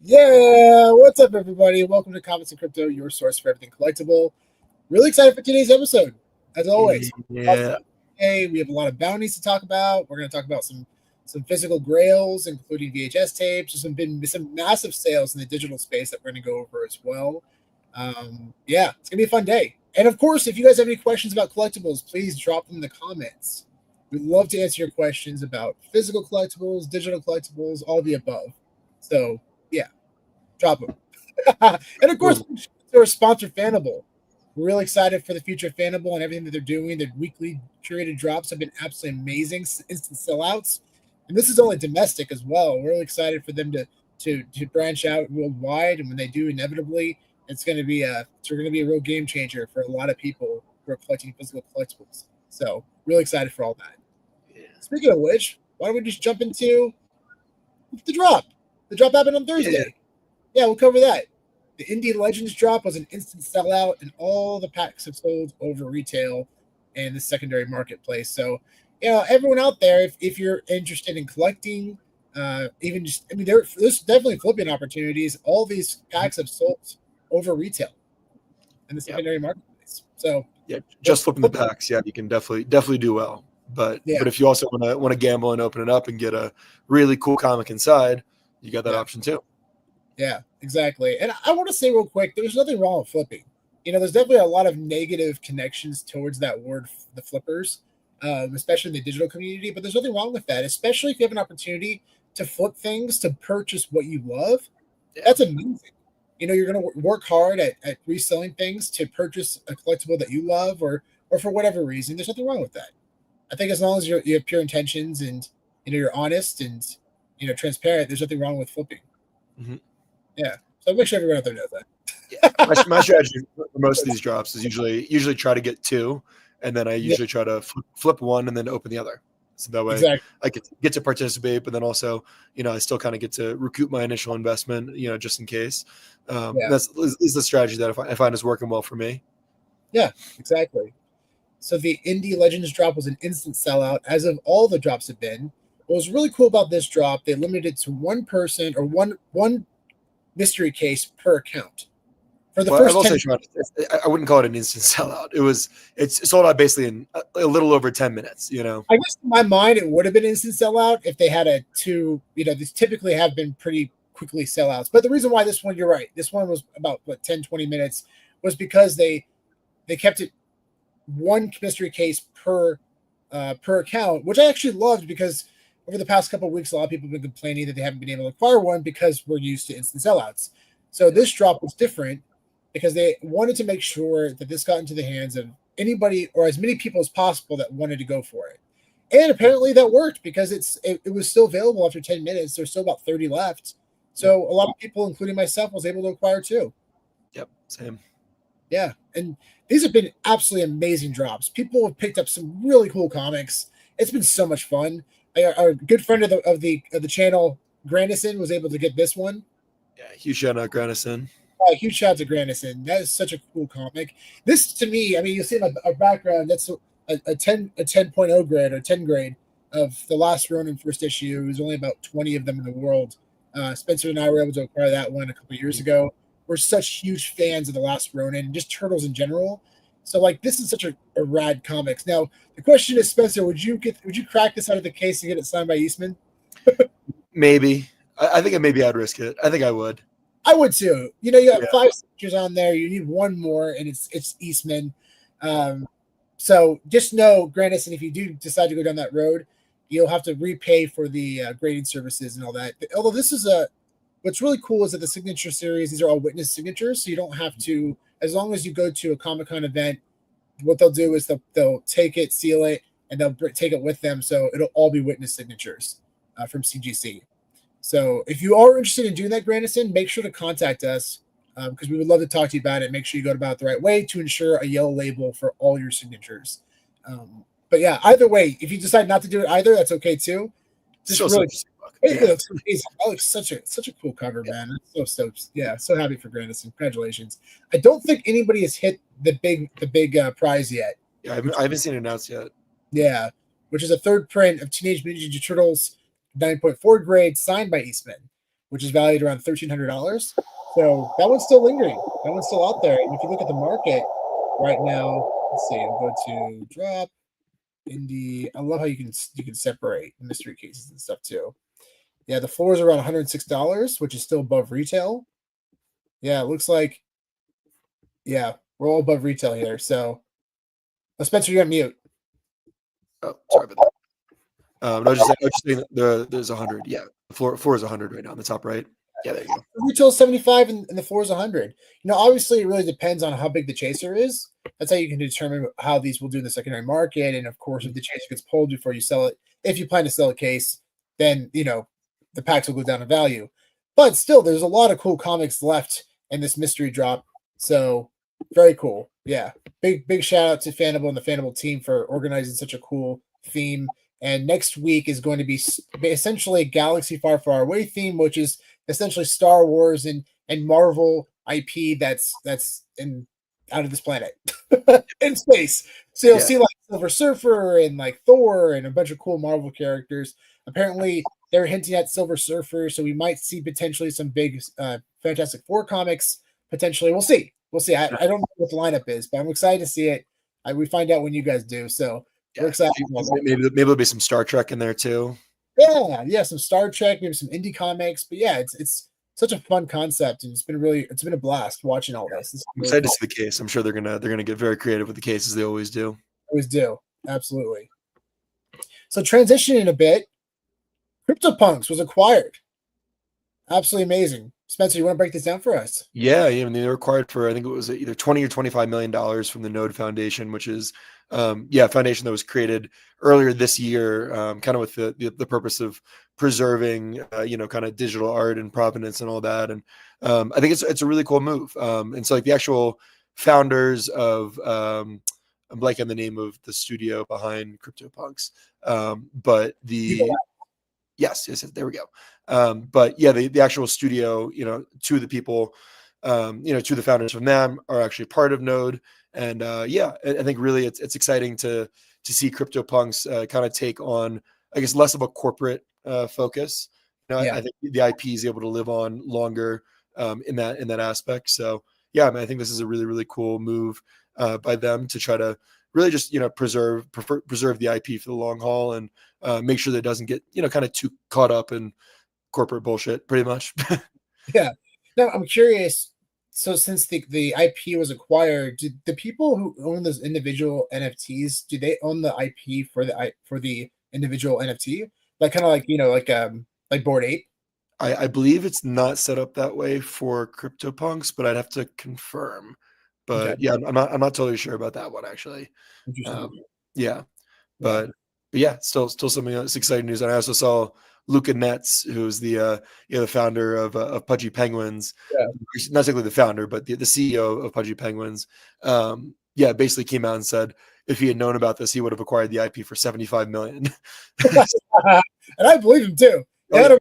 Yeah, what's up, everybody? Welcome to Comics and Crypto, your source for everything collectible. Really excited for today's episode, as always. Yeah. Hey, we have a lot of bounties to talk about. We're going to talk about some physical grails, including VHS tapes. There's been some massive sales in the digital space that we're going to go over as well. Yeah, it's going to be a fun day. And of course, if you guys have any questions about collectibles, please drop them in the comments. We'd love to answer your questions about physical collectibles, digital collectibles, all the above. So, yeah, drop them. And of course, our sponsor, Fanable. We're really excited for the future of Fanable and everything that they're doing. Their weekly curated drops have been absolutely amazing, instant sellouts. And this is only domestic as well. We're really excited for them to branch out worldwide. And when they do, inevitably, it's going to be a real game changer for a lot of people who are collecting physical collectibles. So really excited for all that. Yeah. Speaking of which, why don't we just jump into the drop? The drop happened on Thursday. Yeah, we'll cover that. The Indie Legends drop was an instant sellout, and all the packs have sold over retail and the secondary marketplace. So, everyone out there, if you're interested in collecting, there's definitely flipping opportunities. All these packs have sold over retail in the secondary marketplace. So, yeah, just flipping the packs, you can definitely do well. But if you also want to gamble and open it up and get a really cool comic inside, you got that option too. Yeah, exactly. And I want to say real quick, there's nothing wrong with flipping. There's definitely a lot of negative connections towards that word, the flippers, especially in the digital community. But there's nothing wrong with that, especially if you have an opportunity to flip things to purchase what you love. Yeah. That's amazing. You're going to work hard at reselling things to purchase a collectible that you love or for whatever reason. There's nothing wrong with that. I think as long as you have pure intentions and you're honest and transparent, there's nothing wrong with flipping. Mm-hmm. Yeah, so make sure everyone out there knows that. Yeah, my strategy for most of these drops is usually try to get two, and then I usually try to flip one and then open the other. So that way I get to participate, but then also I still kind of get to recoup my initial investment, just in case. That's the strategy that I find is working well for me. Yeah, exactly. So the Indie Legends drop was an instant sellout, as of all the drops have been. What was really cool about this drop, they limited it to one person or one mystery case per account. For the first 10 I wouldn't call it an instant sellout. It's sold out basically in a little over 10 minutes, I guess in my mind it would have been instant sellout if they had these typically have been pretty quickly sellouts. But the reason why this one, you're right, this one was about 10-20 minutes was because they kept it one mystery case per account, which I actually loved because over the past couple of weeks, a lot of people have been complaining that they haven't been able to acquire one because we're used to instant sellouts. So this drop was different because they wanted to make sure that this got into the hands of anybody or as many people as possible that wanted to go for it. And apparently that worked because it was still available after 10 minutes. There's still about 30 left. So a lot of people, including myself, was able to acquire too. Yep, same. Yeah, and these have been absolutely amazing drops. People have picked up some really cool comics. It's been so much fun. Our good friend of the channel, Grandison, was able to get this one. Yeah, huge shout out Grandison. Huge shout out to Grandison. That is such a cool comic. This, to me, you'll see in our background, that's a 10.0 grade or 10 grade of the last Ronin first issue. There's only about 20 of them in the world. Spencer and I were able to acquire that one a couple of years ago. We're such huge fans of the last Ronin and just Turtles in general. So this is such a rad comics. Now the question is, Spencer, would you crack this out of the case and get it signed by Eastman? Maybe. I think maybe I'd risk it. I think I would. I would too. You have 5 signatures on there. You need one more, and it's Eastman. So just know, Grandison, if you do decide to go down that road, you'll have to repay for the grading services and all that. Although this is what's really cool is that the signature series, these are all witness signatures, so you don't have to. As long as you go to a Comic-Con event, what they'll do is they'll take it, seal it, and they'll take it with them. So it'll all be witness signatures from CGC. So if you are interested in doing that, Grandison, make sure to contact us because we would love to talk to you about it. Make sure you go about it the right way to ensure a yellow label for all your signatures. But yeah, either way, if you decide not to do it either, that's okay too. Just really, it looks such a cool cover, man. I'm so happy for Grandison. Congratulations. I don't think anybody has hit the big prize yet. Yeah, I haven't seen it announced yet. Yeah, which is a third print of Teenage Mutant Ninja Turtles 9.4 grade signed by Eastman, which is valued around $1,300. So that one's still lingering. That one's still out there. And if you look at the market right now, let's see, I'll go to drop indie. I love how you can separate mystery cases and stuff too. Yeah, the floor is around $106, which is still above retail. Yeah, it looks like, yeah, we're all above retail here. So, Spencer, you're on mute. Oh, sorry about that. I was just saying that there's 100. Yeah, the floor is 100 right now on the top right. Yeah, there you go. The retail is 75 and the floor is 100. Obviously, it really depends on how big the chaser is. That's how you can determine how these will do in the secondary market. And of course, if the chaser gets pulled before you sell it, if you plan to sell a case, then the packs will go down in value. But still, there's a lot of cool comics left in this mystery drop. So very cool. Yeah. Big shout out to Fanable and the Fanable team for organizing such a cool theme. And next week is going to be essentially Galaxy Far, Far Away theme, which is essentially Star Wars and Marvel IP that's in out of this planet in space. So you'll see like Silver Surfer and like Thor and a bunch of cool Marvel characters. Apparently, they're hinting at Silver Surfer, so we might see potentially some big Fantastic Four comics. Potentially, we'll see. I don't know what the lineup is, but I'm excited to see it. We find out when you guys do. So we're excited. Maybe there'll be some Star Trek in there too. Yeah, some Star Trek, maybe some indie comics. But yeah, it's such a fun concept, and it's been a blast watching all this. I'm excited to see the case. I'm sure they're gonna get very creative with the cases. They always do. Absolutely. So transitioning a bit, CryptoPunks was acquired. Absolutely amazing. Spencer, you want to break this down for us? Yeah, they were acquired for, I think it was either $20 or $25 million from the Node Foundation, which is a foundation that was created earlier this year, kind of with the purpose of preserving, kind of digital art and provenance and all that. And I think it's a really cool move. And so like the actual founders of, I'm blanking on the name of the studio behind CryptoPunks, but yes, there we go. But yeah, the actual studio, two of the people, two of the founders from them are actually part of Node. And I think really it's exciting to see CryptoPunks kind of take on, I guess, less of a corporate focus. I think the IP is able to live on longer in that aspect. So yeah, I think this is a really, really cool move by them to try to really just preserve the IP for the long haul and make sure that it doesn't get kind of too caught up in corporate bullshit, pretty much. Yeah. No, I'm curious. So since the IP was acquired, did the people who own those individual NFTs, do they own the IP for the individual NFT? Like kind of like Bored Ape? I believe it's not set up that way for CryptoPunks, but I'd have to confirm. But yeah, I'm not totally sure about that one actually. But yeah, still something that's exciting news. And I also saw Luca Netz, who's the founder of Pudgy Penguins. Yeah. Not exactly the founder, but the CEO of Pudgy Penguins. Basically came out and said if he had known about this, he would have acquired the IP for $75 million. And I believe him too. Yeah.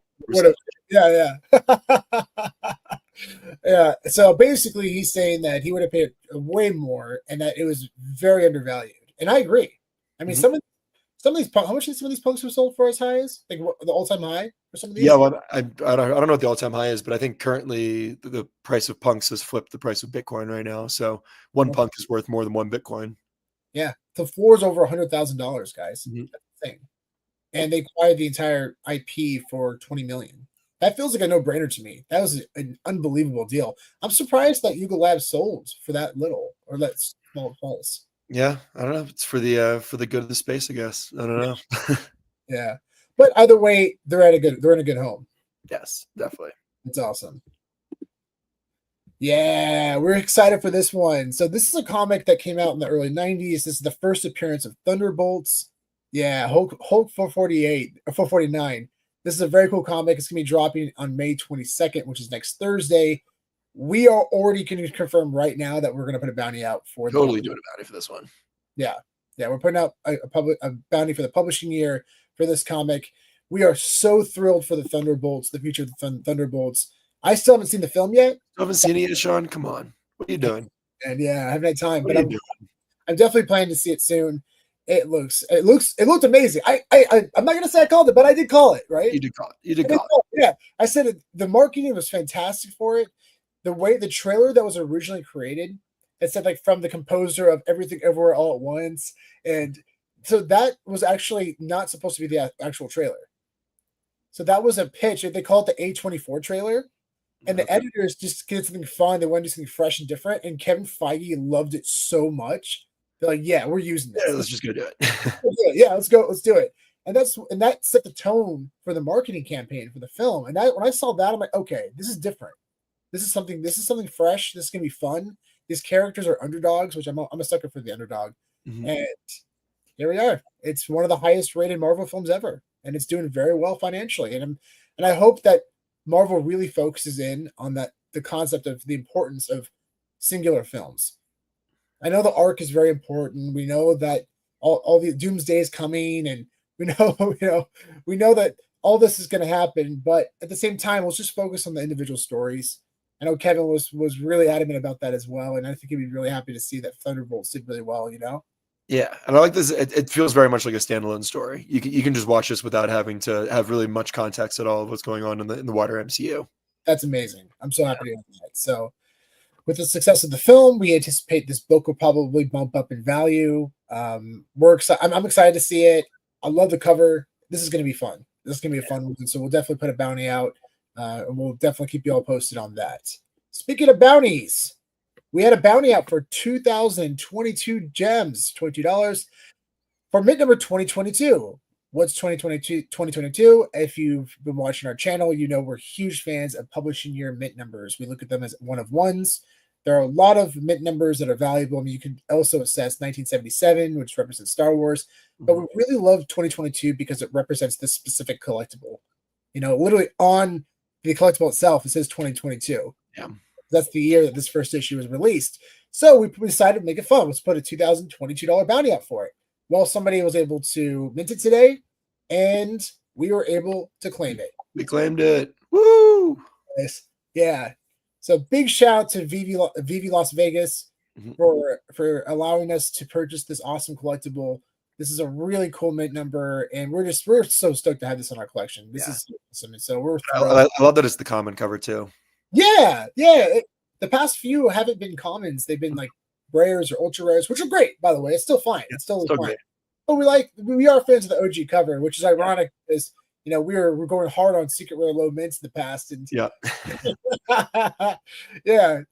Yeah. So basically, he's saying that he would have paid way more, and that it was very undervalued. And I agree. I mean, some of these, how much did some of these punks were sold for as high as like the all-time high for some of these? Yeah, well, I don't know what the all-time high is, but I think currently the price of punks has flipped the price of Bitcoin right now. So one punk is worth more than one Bitcoin. Yeah, the floor is over $100,000, guys. That's the thing. And they acquired the entire IP for $20 million. That feels like a no-brainer to me. That was an unbelievable deal. I'm surprised that Yuga Labs sold for that little or that small price. Yeah, I don't know. It's for the good of the space, I guess. I don't know. Yeah, but either way, they're in a good home. Yes, definitely. It's awesome. Yeah, we're excited for this one. So this is a comic that came out in the early 90s. This is the first appearance of Thunderbolts. Yeah, Hulk 448 or 449. This is a very cool comic. It's going to be dropping on May 22nd, which is next Thursday. We are already going to confirm right now that we're going to put a bounty out for doing a bounty for this one. Yeah, we're putting out a bounty for the publishing year for this comic. We are so thrilled for the Thunderbolts, the future of the Thunderbolts. I still haven't seen the film yet. You haven't seen it yet, Sean? Come on. What are you doing? And yeah, I haven't had time, but I'm definitely planning to see it soon. It looked amazing. I'm not gonna say I called it, but I did call it, right? You did call it. You did call it. Yeah, I said it, the marketing was fantastic for it. The way the trailer that was originally created, it said like from the composer of Everything Everywhere All at Once, and so that was actually not supposed to be the actual trailer. So that was a pitch. They call it the A24 trailer. And the editors just get something fun. They want to do something fresh and different. And Kevin Feige loved it so much. They're like, yeah, we're using this. Yeah, let's just go do it. Yeah, let's go. Let's do it. And that set the tone for the marketing campaign for the film. And when I saw that, I'm like, okay, this is different. This is something fresh. This is gonna be fun. These characters are underdogs, which I'm a sucker for the underdog. Mm-hmm. And here we are. It's one of the highest rated Marvel films ever, and it's doing very well financially. And I hope that Marvel really focuses in on the concept of the importance of singular films. I know the arc is very important. We know that all the Doomsday is coming, and we know that all this is going to happen. But at the same time, let's just focus on the individual stories. I know Kevin was really adamant about that as well, and I think he'd be really happy to see that Thunderbolts did really well. Yeah, and I like this. It feels very much like a standalone story. You can just watch this without having to have really much context at all of what's going on in the wider MCU. That's amazing. I'm so happy to hear that. So, with the success of the film, we anticipate this book will probably bump up in value. I'm excited to see it. I love the cover. This is going to be fun. This is going to be a fun one. So we'll definitely put a bounty out, and we'll definitely keep you all posted on that. Speaking of bounties, we had a bounty out for 2022 gems, $22 for mint number 2022. What's 2022? If you've been watching our channel, you know we're huge fans of publishing year mint numbers. We look at them as one of ones. There are a lot of mint numbers that are valuable. I mean, you can also assess 1977, which represents Star Wars, but we really love 2022 because it represents this specific collectible. Literally on the collectible itself, it says 2022. Yeah. That's the year that this first issue was released. So we decided to make it fun. Let's put a $2022 bounty out for it. Well, somebody was able to mint it today, and we were able to claim it. We claimed it. Woo! Nice. Yeah. So big shout out to VeVe Las Vegas for allowing us to purchase this awesome collectible. This is a really cool mint number, and we're so stoked to have this in our collection. This is awesome. And so I love that it's the common cover too. Yeah. The past few haven't been commons. They've been like rares or ultra rares, which are great, by the way. It's still fine. It's still fine. Great. But we are fans of the OG cover, which is ironic because we're going hard on secret rare low mints in the past, and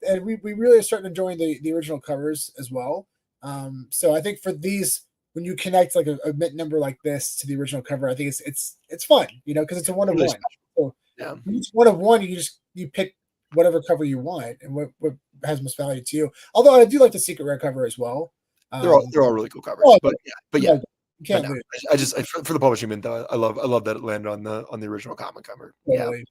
and we really are starting enjoying the original covers as well. So I think for these, when you connect like a mint number like this to the original cover, I think it's fun, because it's a one of one. So each one of one, you pick whatever cover you want and what has most value to you. Although I do like the secret rare cover as well. They're all really cool covers, but yeah. I just for the publishing mint though, I love that it landed on the original comic cover. Totally.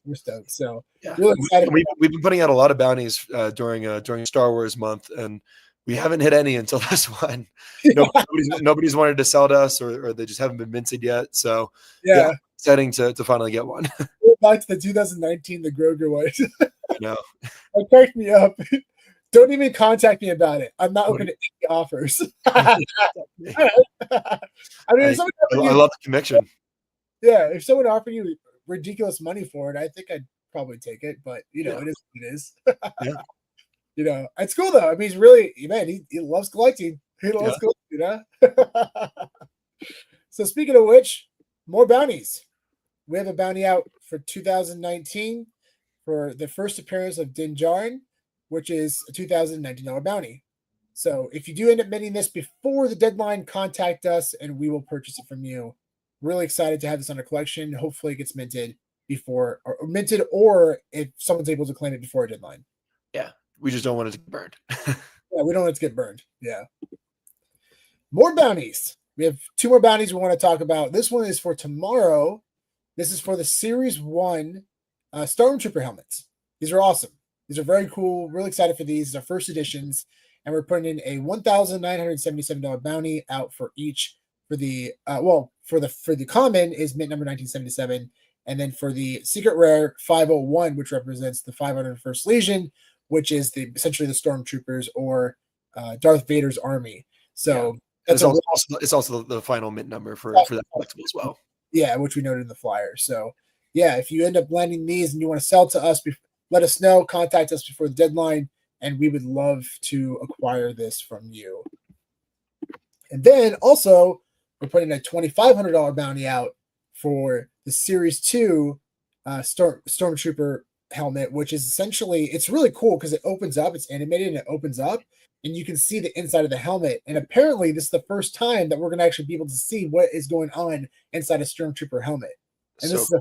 We're stoked. So really excited. We've been putting out a lot of bounties during Star Wars month, and we haven't hit any until this one. Nobody's wanted to sell to us, or they just haven't been minted yet. So exciting to finally get one. Back to the 2019, the Groger one. No, it cracked me up. Don't even contact me about it. I'm not open to any offers. I mean, I love the conviction. Yeah, if someone offered you ridiculous money for it, I think I'd probably take it. But it is what it is. It's cool though. I mean, he's really he loves collecting. He loves collecting, So speaking of which, more bounties. We have a bounty out for 2019 for the first appearance of Din Djarin, which is a $2,019 bounty. So if you do end up minting this before the deadline, contact us and we will purchase it from you. Really excited to have this on our collection. Hopefully it gets minted before or if someone's able to claim it before a deadline. Yeah, we just don't want it to get burned. We don't want it to get burned. Yeah. More bounties. We have 2 more bounties we want to talk about. This one is for tomorrow. This is for the Series 1 Stormtrooper helmets. These are awesome. These are very cool. Really excited for these. These are first editions. And we're putting in a $1,977 bounty out for each. For the for the common is mint number 1977. And then for the secret rare 501, which represents the 501st Legion, which is essentially the Stormtroopers or Darth Vader's army. So That's it's also the final mint number for that collectible as well. Yeah, which we noted in the flyer. So yeah, if you end up landing these and you want to sell to us, let us know. Contact us before the deadline, and we would love to acquire this from you. And then also, we're putting a $2,500 bounty out for the Series 2 Stormtrooper helmet, which is essentially, it's really cool because it opens up, it's animated and it opens up, and you can see the inside of the helmet. And apparently, this is the first time that we're going to actually be able to see what is going on inside a Stormtrooper helmet. And this is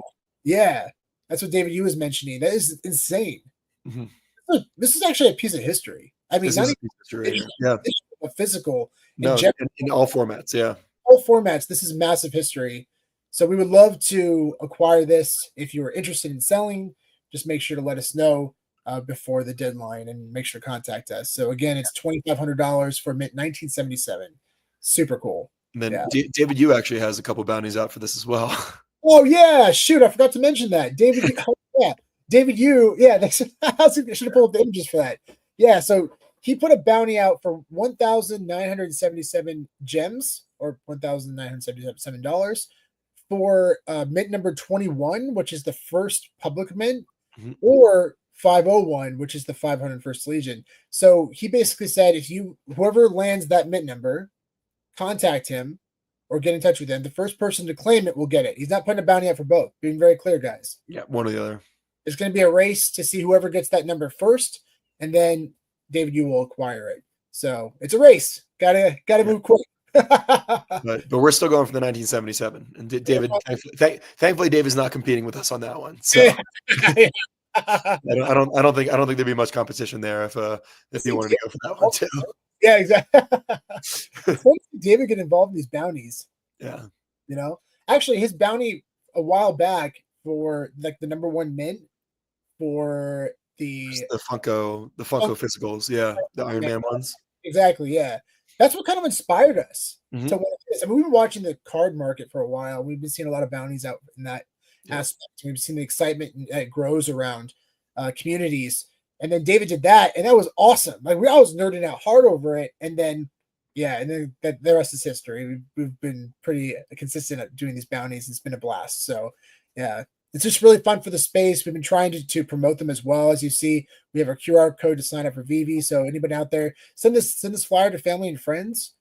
yeah, that's what David Yu was mentioning. That is insane. Mm-hmm. Look, this is actually a piece of history. I mean, not even a physical. No, in all formats, yeah. All formats, this is massive history. So we would love to acquire this. If you are interested in selling, just make sure to let us know before the deadline and make sure to contact us. So again, it's $2,500 for mint 1977. Super cool. And then David Yu actually has a couple bounties out for this as well. Oh yeah, shoot, I forgot to mention that. David Yu, yeah, I should have pulled up the images for that. Yeah, so he put a bounty out for 1,977 gems, or $1,977 for mint number 21, which is the first public mint, or 501, which is the 501st Legion. So he basically said, whoever lands that mint number, contact him or get in touch with him. The first person to claim it will get it. He's not putting a bounty out for both. Being very clear, guys. Yeah, one or the other. It's going to be a race to see whoever gets that number first, and then David, you will acquire it. So it's a race. Gotta move quick. but we're still going for the 1977. And David, thankfully, Dave is not competing with us on that one. So I don't think there'd be much competition there if he wanted to go for that one too. Yeah, exactly. David get involved in these bounties. Yeah. Actually, his bounty a while back for like the number one mint for the Funko physicals, yeah, the Iron Man ones. Exactly, yeah. That's what kind of inspired us to want this. I mean, we've been watching the card market for a while. We've been seeing a lot of bounties out in that aspect. We've seen the excitement that grows around communities. And then David did that, and that was awesome. Like I was nerding out hard over it, and then the rest is history. We've been pretty consistent at doing these bounties. It's been a blast. So yeah, it's just really fun for the space. We've been trying to promote them as well. As you see, we have our QR code to sign up for VeVe. So anybody out there, send this flyer to family and friends.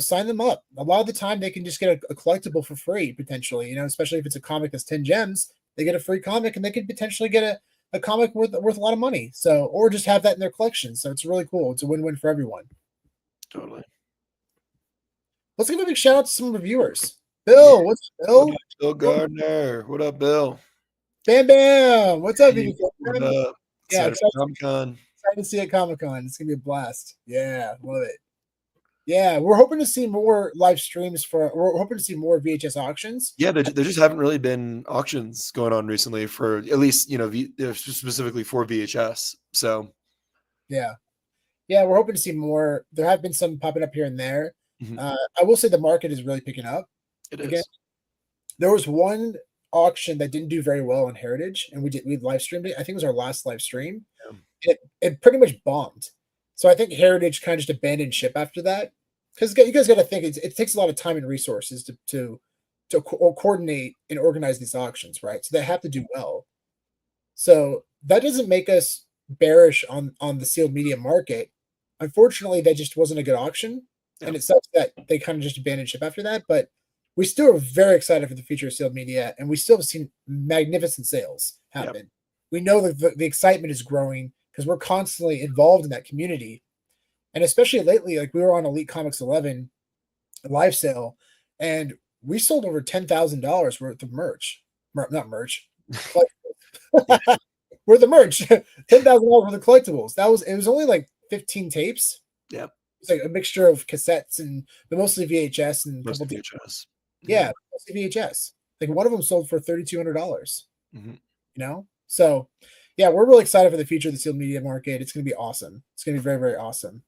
Sign them up. A lot of the time, they can just get a collectible for free potentially. Especially if it's a comic that's 10 gems, they get a free comic, and they could potentially get a comic worth a lot of money. So, or just have that in their collection. So it's really cool. It's a win-win for everyone. Totally. Let's give a big shout out to some of our viewers. Bill, what's up, Bill? Bill Gardner. What up, Bill? Bam Bam. What's up, VeVe? What up? Yeah, excited Comic-Con. to see you at Comic-Con. It's gonna be a blast. Yeah, love it. Yeah, we're hoping to see more live streams we're hoping to see more VHS auctions. Yeah, there just haven't really been auctions going on recently for at least, specifically for VHS. So yeah, we're hoping to see more. There have been some popping up here and there. Mm-hmm. I will say the market is really picking up. It is. There was one auction that didn't do very well on Heritage, and we live streamed it. I think it was our last live stream. Yeah. It pretty much bombed. So I think Heritage kind of just abandoned ship after that, because you guys got to think it takes a lot of time and resources to coordinate and organize these auctions, right? So they have to do well. So that doesn't make us bearish on the sealed media market. Unfortunately, that just wasn't a good auction, and it sucks that they kind of just abandoned ship after that. But we still are very excited for the future of sealed media, and we still have seen magnificent sales happen. Yep. We know that the excitement is growing because we're constantly involved in that community. And especially lately, like we were on Elite Comics 11 live sale, and we sold over $10,000 worth of merch. Not merch. Worth of merch. $10,000 worth of collectibles. It was only like 15 tapes. Yeah. It's like a mixture of cassettes but mostly VHS and mostly VHS. Yeah, mostly VHS. Like one of them sold for $3,200. Mm-hmm. So yeah, we're really excited for the future of the sealed media market. It's going to be awesome. It's going to be very, very awesome.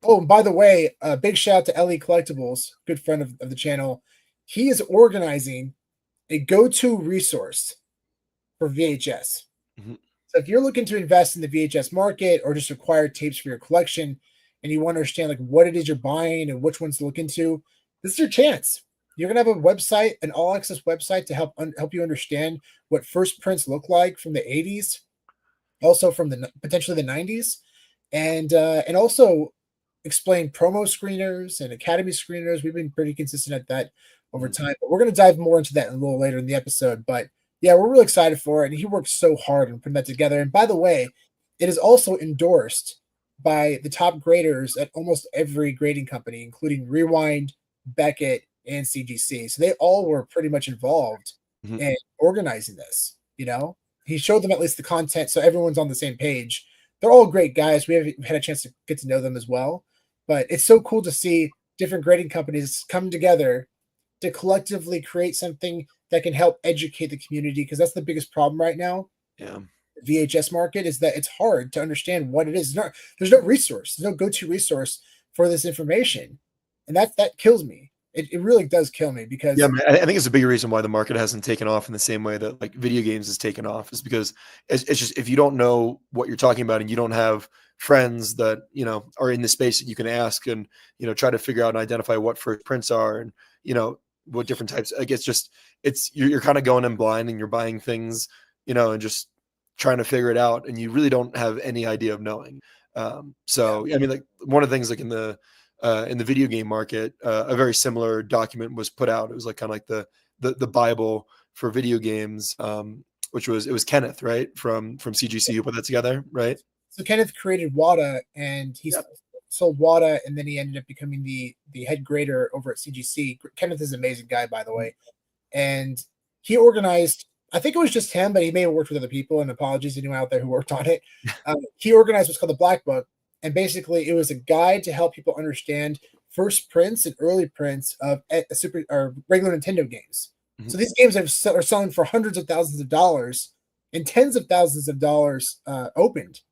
Oh, and by the way, a big shout out to Ellie Collectibles, good friend of the channel. He is organizing a go-to resource for VHS. Mm-hmm. So if you're looking to invest in the VHS market or just acquire tapes for your collection, and you want to understand like what it is you're buying and which ones to look into, this is your chance. You're gonna have a website, an all access website to help you understand what first prints look like from the 80s, also from the potentially the 90s, and also explain promo screeners and academy screeners. We've been pretty consistent at that over time, but we're going to dive more into that a little later in the episode. But yeah, we're really excited for it, and he worked so hard on putting that together. And by the way, it is also endorsed by the top graders at almost every grading company, including Rewind, Beckett, and CGC. So they all were pretty much involved in organizing this. You know, he showed them at least the content, so everyone's on the same page. They're all great guys. We have had a chance to get to know them as well. But it's so cool to see different grading companies come together to collectively create something that can help educate the community, because that's the biggest problem right now. Yeah. VHS market is that it's hard to understand what it is. There's no resource, there's no go-to resource for this information. And that kills me. It really does kill me, because yeah, man, I think it's a big reason why the market hasn't taken off in the same way that like video games has taken off, is because it's just, if you don't know what you're talking about and you don't have friends that, you know, are in the space that you can ask and, you know, try to figure out and identify what first prints are and, you know, what different types, I guess you're kind of going in blind and you're buying things, you know, and just trying to figure it out. And you really don't have any idea of knowing. So, I mean, like one of the things like in the video game market, a very similar document was put out. It was like kind of like the Bible for video games, which was Kenneth, right? From CGC who put that together, right? So Kenneth created WADA, and he sold WADA, and then he ended up becoming the head grader over at CGC. Kenneth is an amazing guy, by the way. And he organized, I think it was just him, but he may have worked with other people, and apologies to anyone out there who worked on it. He organized what's called the Black Book. And basically, it was a guide to help people understand first prints and early prints of super or regular Nintendo games. Mm-hmm. So these games are selling for hundreds of thousands of dollars and tens of thousands of dollars opened.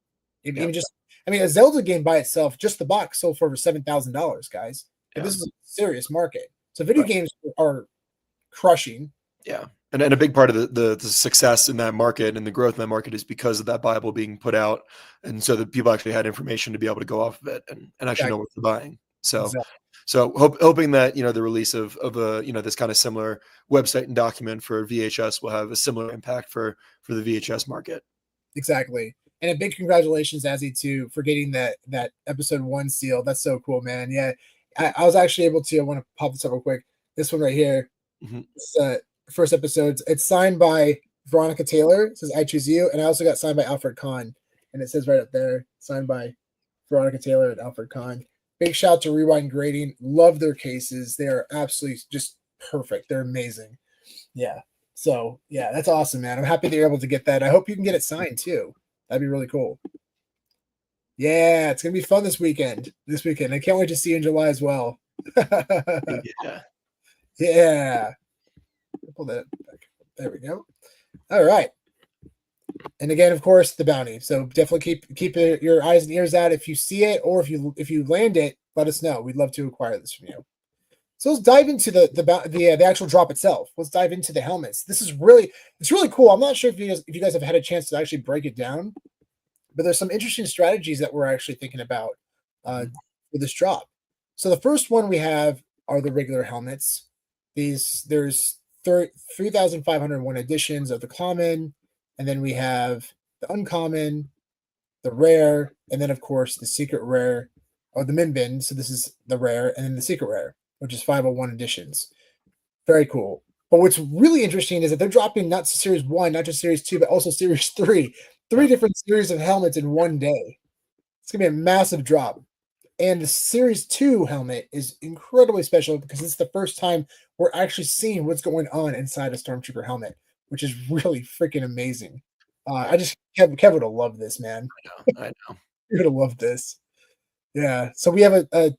Even just, I mean, a Zelda game by itself, just the box sold for over $7,000, guys. Yeah. This is a serious market. So video games are crushing. Yeah. And a big part of the success in that market and the growth in that market is because of that Bible being put out. And so that people actually had information to be able to go off of it and actually know what they're buying. So, hoping that, you know, the release of a, you know, this kind of similar website and document for VHS will have a similar impact for the VHS market. Exactly. And a big congratulations, Azzy, for getting that episode 1 seal. That's so cool, man. Yeah. I was actually able to, I want to pop this up real quick. This one right here. Mm-hmm. This, first episodes. It's signed by Veronica Taylor. It says, "I choose you." And I also got signed by Alfred Kahn. And it says right up there, signed by Veronica Taylor and Alfred Kahn. Big shout out to Rewind Grading. Love their cases. They are absolutely just perfect. They're amazing. Yeah. So yeah, that's awesome, man. I'm happy that you're able to get that. I hope you can get it signed too. That'd be really cool. Yeah, it's gonna be fun this weekend. I can't wait to see you in July as well. Yeah. Pull that back. There we go. All right. And again, of course, the bounty. So definitely keep your eyes and ears out. If you see it or if you land it, let us know. We'd love to acquire this from you. So let's dive into the actual drop itself. Let's dive into the helmets. It's really cool. I'm not sure if you guys have had a chance to actually break it down, but there's some interesting strategies that we're actually thinking about for this drop. So the first one we have are the regular helmets. There's 3,501 editions of the common, and then we have the uncommon, the rare, and then of course the secret rare, or the min bin. So this is the rare, and then the secret rare, which is 501 editions. Very cool. But what's really interesting is that they're dropping not just Series 1, not just Series 2, but also Series 3. 3 different series of helmets in one day. It's going to be a massive drop. And the Series 2 helmet is incredibly special because it's the first time we're actually seeing what's going on inside a Stormtrooper helmet, which is really freaking amazing. Kevin would love this, man. I know. You're going to love this. Yeah. So we have a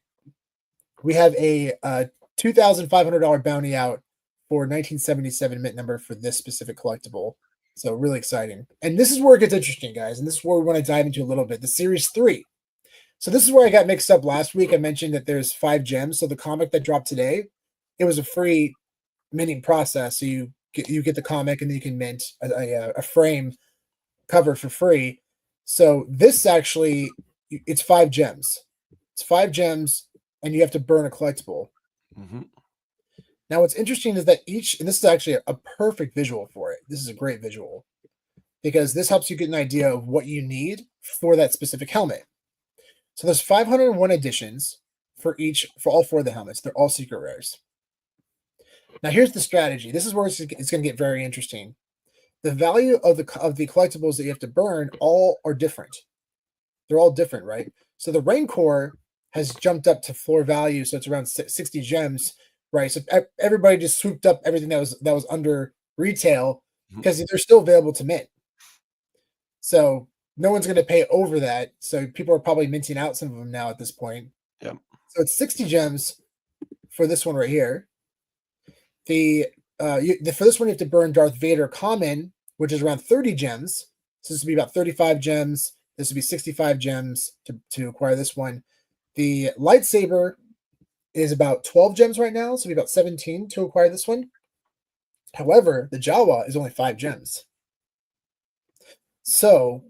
$2,500 bounty out for 1977 mint number for this specific collectible. So really exciting. And this is where it gets interesting, guys. And this is where we want to dive into a little bit. The Series 3. So this is where I got mixed up last week. I mentioned that there's 5 gems. So the comic that dropped today, it was a free minting process. So you get the comic and then you can mint a frame cover for free. So this actually, it's 5 gems. It's 5 gems, and you have to burn a collectible. Mm-hmm. Now, what's interesting is that each, and this is actually a perfect visual for it. This is a great visual because this helps you get an idea of what you need for that specific helmet. So there's 501 editions for all 4 of the helmets. They're all secret rares. Now, here's the strategy. This is where it's going to get very interesting. The value of the collectibles that you have to burn all are different. They're all different, right? So the Rancor has jumped up to floor value, so it's around 60 gems, right? So everybody just swooped up everything that was under retail because they're still available to mint. So no one's going to pay over that. So people are probably minting out some of them now at this point. Yeah. So it's 60 gems for this one right here. For this one, you have to burn Darth Vader common, which is around 30 gems. So this would be about 35 gems. This would be 65 gems to acquire this one. The lightsaber is about 12 gems right now, so it'd be about 17 to acquire this one. However, the Jawa is only 5 gems. So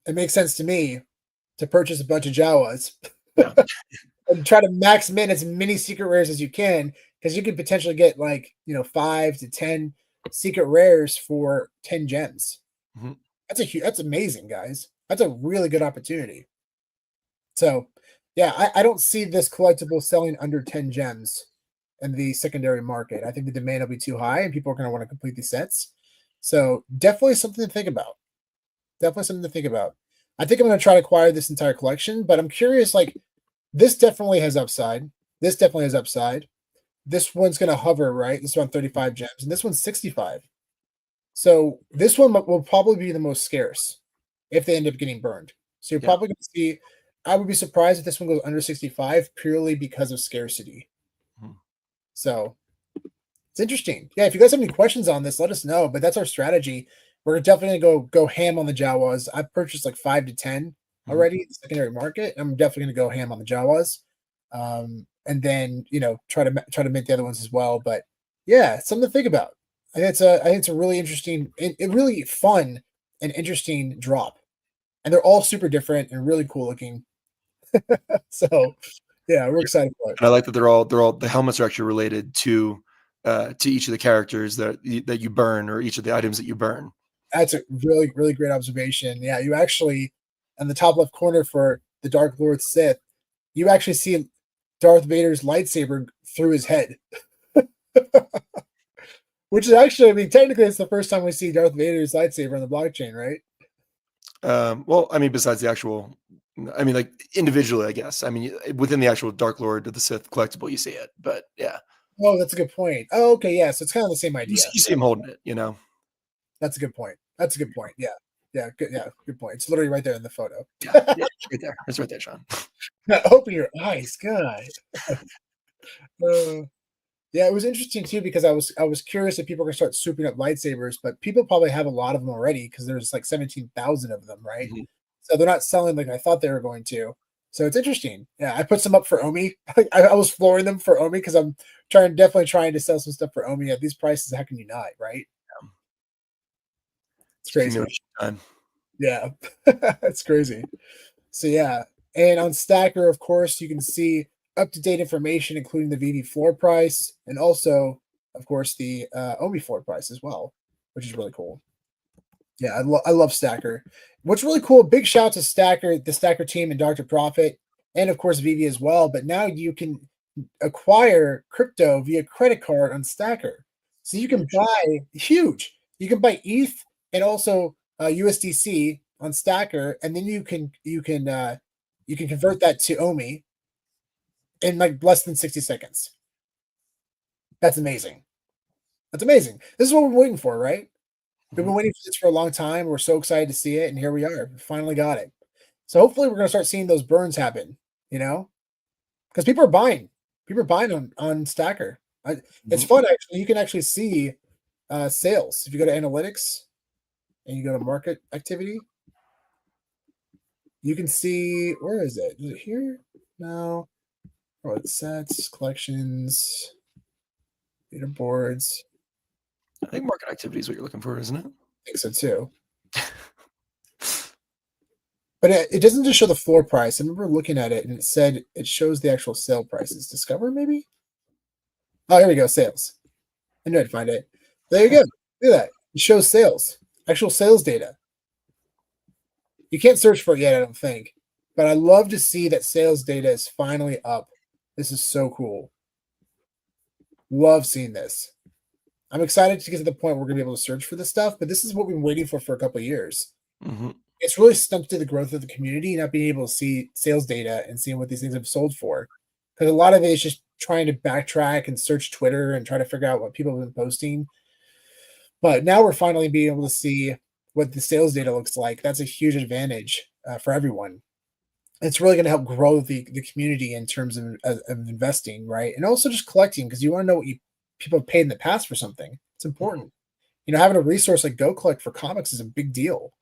it makes sense to me to purchase a bunch of Jawas and try to max mint as many secret rares as you can, because you could potentially get 5 to 10 secret rares for 10 gems. Mm-hmm. That's amazing, guys. That's a really good opportunity. So, yeah, I don't see this collectible selling under 10 gems in the secondary market. I think the demand will be too high, and people are going to want to complete these sets. So, definitely something to think about. Definitely something to think about. I think I'm going to try to acquire this entire collection, but I'm curious. This definitely has upside. This definitely has upside. This one's going to hover, right? This one's 35 gems, and this one's 65. So this one will probably be the most scarce if they end up getting burned. So you're probably going to see. I would be surprised if this one goes under 65 purely because of scarcity. So it's interesting. Yeah, if you guys have any questions on this, let us know. But that's our strategy. We're definitely going to go ham on the Jawas. I've purchased 5 to 10 already in the secondary market. I'm definitely going to go ham on the Jawas, and then try to mint the other ones as well. But yeah, it's something to think about. I think it's a really interesting, really fun and interesting drop, and they're all super different and really cool looking. So yeah, we're excited for it. And I like that they're all the helmets are actually related to each of the characters that you burn, or each of the items that you burn. That's a really, really great observation. Yeah, you actually, in the top left corner for the Dark Lord Sith, you actually see Darth Vader's lightsaber through his head. Which is actually, I mean, technically it's the first time we see Darth Vader's lightsaber on the blockchain, right? Well, I mean, besides the actual, I mean, individually, I guess. I mean, within the actual Dark Lord of the Sith collectible, you see it, but yeah. Oh, that's a good point. Oh, okay, yeah. So it's kind of the same idea. You see him holding it, That's a good point. That's a good point. Yeah. Yeah. Good. Yeah. Good point. It's literally right there in the photo. Yeah, it's right there. It's right there, Sean. Open your eyes, God. Yeah, it was interesting too because I was curious if people are gonna start swooping up lightsabers, but people probably have a lot of them already because there's 17,000 of them, right? Mm-hmm. So they're not selling like I thought they were going to. So it's interesting. Yeah, I put some up for Omi. I was flooring them for Omi because I'm definitely trying to sell some stuff for Omi at these prices. How can you not, right? It's crazy. Yeah, it's crazy. So yeah, and on Stacker, of course, you can see up-to-date information, including the VeVe floor price, and also, of course, the Omi floor price as well, which is really cool. Yeah, I love Stacker. What's really cool, big shout out to Stacker, the Stacker team, and Dr. Profit, and of course VeVe as well. But now you can acquire crypto via credit card on Stacker, so you can buy huge. You can buy ETH and also USDC on Stacker, and then you can convert that to Omi in less than 60 seconds. That's amazing. That's amazing. This is what we're waiting for, right? We've been waiting for this for a long time. We're so excited to see it, and here we are. We finally got it. So hopefully we're going to start seeing those burns happen, because people are buying. People are buying on Stacker. It's fun, actually. You can actually see sales. If you go to analytics and you go to market activity, you can see, where is it? Is it here? No. Oh, it's sets, collections, leaderboards. I think market activity is what you're looking for, isn't it? I think so too. But it doesn't just show the floor price. I remember looking at it and it said it shows the actual sale prices. Discover maybe? Oh, here we go. Sales. I knew I'd find it. There you go. Look at that. It shows sales, actual sales data. You can't search for it yet, I don't think. But I love to see that sales data is finally up. This is so cool. Love seeing this. I'm excited to get to the point where we're going to be able to search for this stuff, but this is what we've been waiting for a couple of years. Mm-hmm. It's really stunted the growth of the community, not being able to see sales data and seeing what these things have sold for. Because a lot of it is just trying to backtrack and search Twitter and try to figure out what people have been posting. But now we're finally being able to see what the sales data looks like. That's a huge advantage for everyone. It's really going to help grow the community in terms of investing, right? And also just collecting, because you want to know what people have paid in the past for something. It's important. Having a resource like Go Collect for comics is a big deal.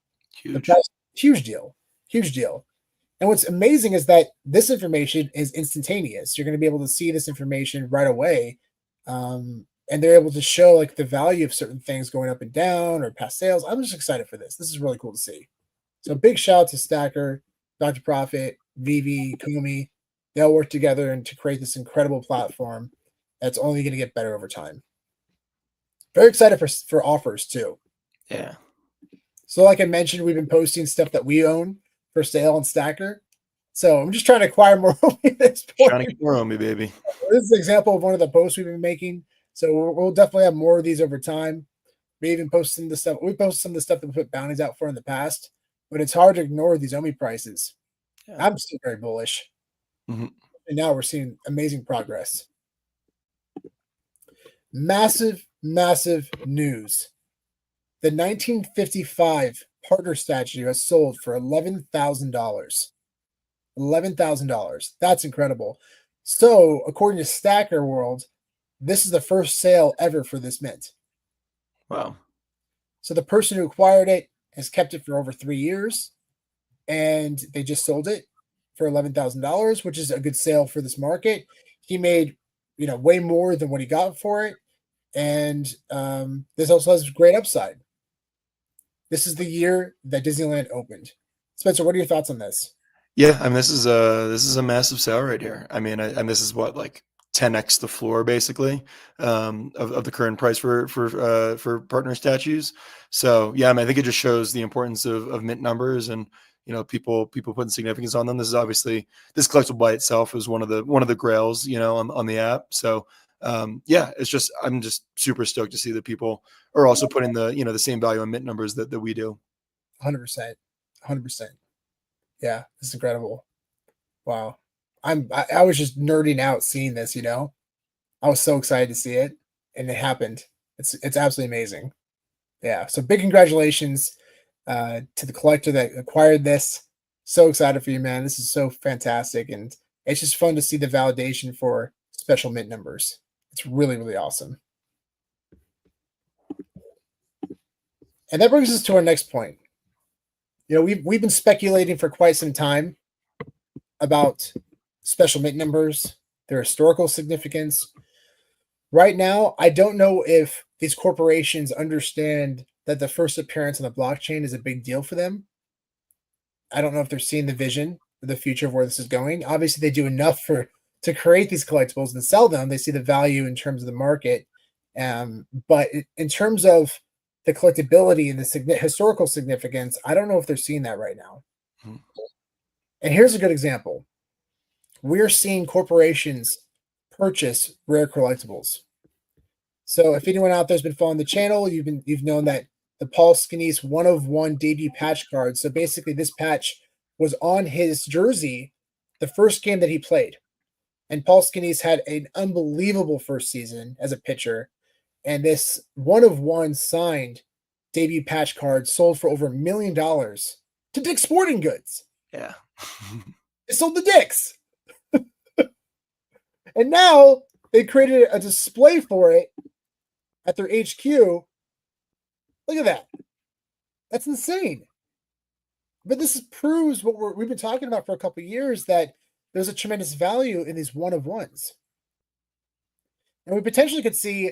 Huge deal. And what's amazing is that this information is instantaneous. You're going to be able to see this information right away. And they're able to show like the value of certain things going up and down or past sales. I'm just excited for this. This is really cool to see. So big shout out to Stacker, Dr. Profit, VeVe, Kumi. They all work together and to create this incredible platform that's only going to get better over time. Very excited for offers too. Yeah. So like I mentioned, we've been posting stuff that we own for sale on Stacker. So I'm just trying to acquire more at this point. Trying to get more on me, baby. This is an example of one of the posts we've been making. So we'll definitely have more of these over time. We even post some of the stuff. We posted some of the stuff that we put bounties out for in the past, but it's hard to ignore these OMI prices. Yeah. I'm still very bullish. Mm-hmm. And now we're seeing amazing progress. Massive news. The 1955 partner statue has sold for $11,000. $11,000. That's incredible. So, according to Stacker World, this is the first sale ever for this mint. Wow. So the person who acquired it has kept it for over 3 years, and they just sold it for $11,000, which is a good sale for this market. He made, way more than what he got for it, and this also has great upside. This is the year that Disneyland opened. Spencer, what are your thoughts on this? Yeah, I mean, this is a massive sale right here. I mean, and this is what, like 10x the floor basically of the current price for partner statues. So yeah, I mean, I think it just shows the importance of mint numbers and people putting significance on them. This is obviously, this collectible by itself is one of the grails on the app. So yeah, I'm just super stoked to see that people are also putting the same value on mint numbers that we do. 100%. Yeah, it's incredible. Wow. I was just nerding out seeing this, I was so excited to see it, and it happened. It's absolutely amazing. Yeah. So big congratulations to the collector that acquired this. So excited for you, man. This is so fantastic. And it's just fun to see the validation for special mint numbers. It's really, really awesome. And that brings us to our next point. We've been speculating for quite some time about special mint numbers, their historical significance. Right now, I don't know if these corporations understand that the first appearance on the blockchain is a big deal for them. I don't know if they're seeing the vision of the future of where this is going. Obviously, they do enough to create these collectibles and sell them. They see the value in terms of the market. But in terms of the collectability and the historical significance, I don't know if they're seeing that right now. Mm-hmm. And here's a good example. We're seeing corporations purchase rare collectibles. So if anyone out there's been following the channel, you've known that the Paul Skenes 1/1 debut patch card. So basically this patch was on his jersey the first game that he played. And Paul Skenes had an unbelievable first season as a pitcher. And this 1/1 signed debut patch card sold for over $1 million to Dick's Sporting Goods. Yeah. It sold to Dick's. And now they created a display for it at their HQ. Look at that. That's insane. But this proves what we've been talking about for a couple of years, that there's a tremendous value in these 1/1s. And we potentially could see,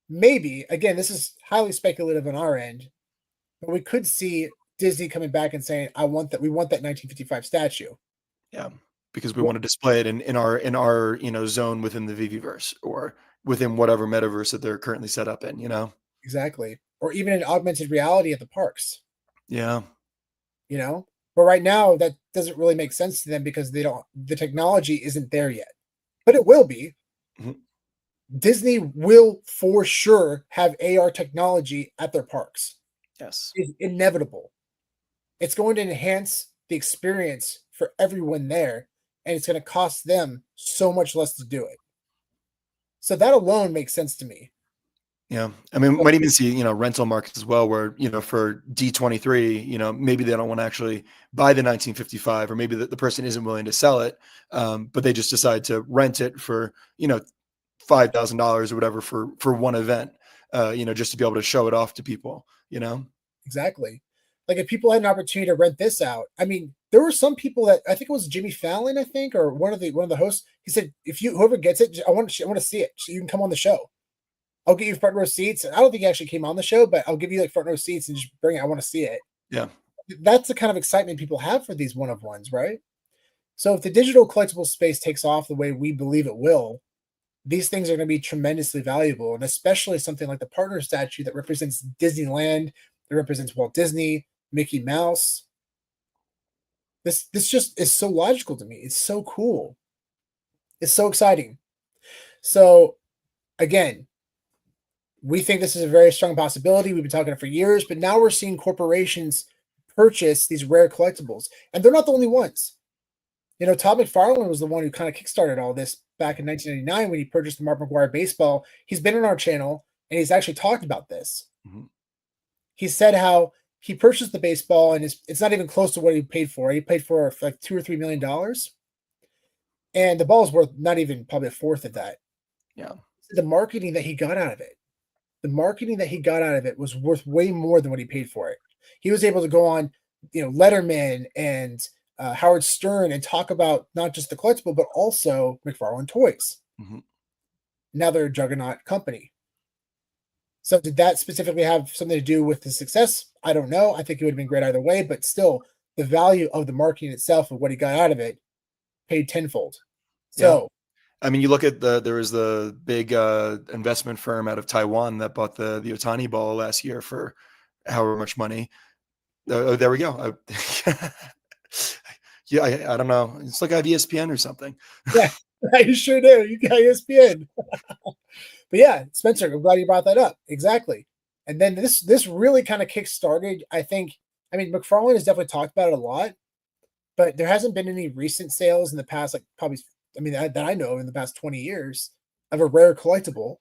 maybe, again, this is highly speculative on our end, but we could see Disney coming back and saying, "I want that. We want that 1955 statue." Yeah, because we want to display it in our zone within the VeVeverse or within whatever metaverse that they're currently set up in. Exactly. Or even in augmented reality at the parks. Yeah. But right now that doesn't really make sense to them because the technology isn't there yet. But it will be. Mm-hmm. Disney will for sure have AR technology at their parks. Yes. It's inevitable. It's going to enhance the experience for everyone there, and it's going to cost them so much less to do it. So that alone makes sense to me. Yeah. I mean, we might even see, rental markets as well, where, for D23, maybe they don't want to actually buy the 1955, or maybe the person isn't willing to sell it. But they just decide to rent it for, $5,000 or whatever for one event, just to be able to show it off to people, Exactly. Like if people had an opportunity to rent this out, I mean, there were some people that I think it was Jimmy Fallon, I think, or one of the hosts. He said, "If whoever gets it, I want to see it, so you can come on the show. I'll get you front row seats." And I don't think he actually came on the show, but I'll give you like front row seats and just bring it. I want to see it. Yeah, that's the kind of excitement people have for these one of ones, right? So if the digital collectible space takes off the way we believe it will, these things are going to be tremendously valuable, and especially something like the partner statue that represents Disneyland, that represents Walt Disney, Mickey Mouse. This just is so logical to me. It's so cool. It's so exciting. So again, we think this is a very strong possibility. We've been talking it for years, but now we're seeing corporations purchase these rare collectibles, and they're not the only ones. Todd McFarlane was the one who kind of kickstarted all this back in 1999 when he purchased the Mark McGwire baseball. He's been on our channel, and he's actually talked about this. Mm-hmm. He said how he purchased the baseball, and it's not even close to what he paid for. He paid for like $2 or $3 million, and the ball is worth not even probably a fourth of that. Yeah, the marketing that he got out of it was worth way more than what he paid for it. He was able to go on, Letterman and Howard Stern and talk about not just the collectible, but also McFarlane Toys. Mm-hmm. Now they're a juggernaut company. So did that specifically have something to do with the success? I don't know. I think it would have been great either way, but still the value of the marketing itself of what he got out of it paid tenfold. So, yeah. I mean, you look at there was the big investment firm out of Taiwan that bought the Otani ball last year for however much money. Oh, there we go. Yeah, I don't know. It's like I have ESPN or something. Yeah, you sure do. You got ESPN. But yeah, Spencer, I'm glad you brought that up. Exactly. And then this really kind of kick-started, I think. I mean, McFarlane has definitely talked about it a lot, but there hasn't been any recent sales in the past, like probably, that I know in the past 20 years of a rare collectible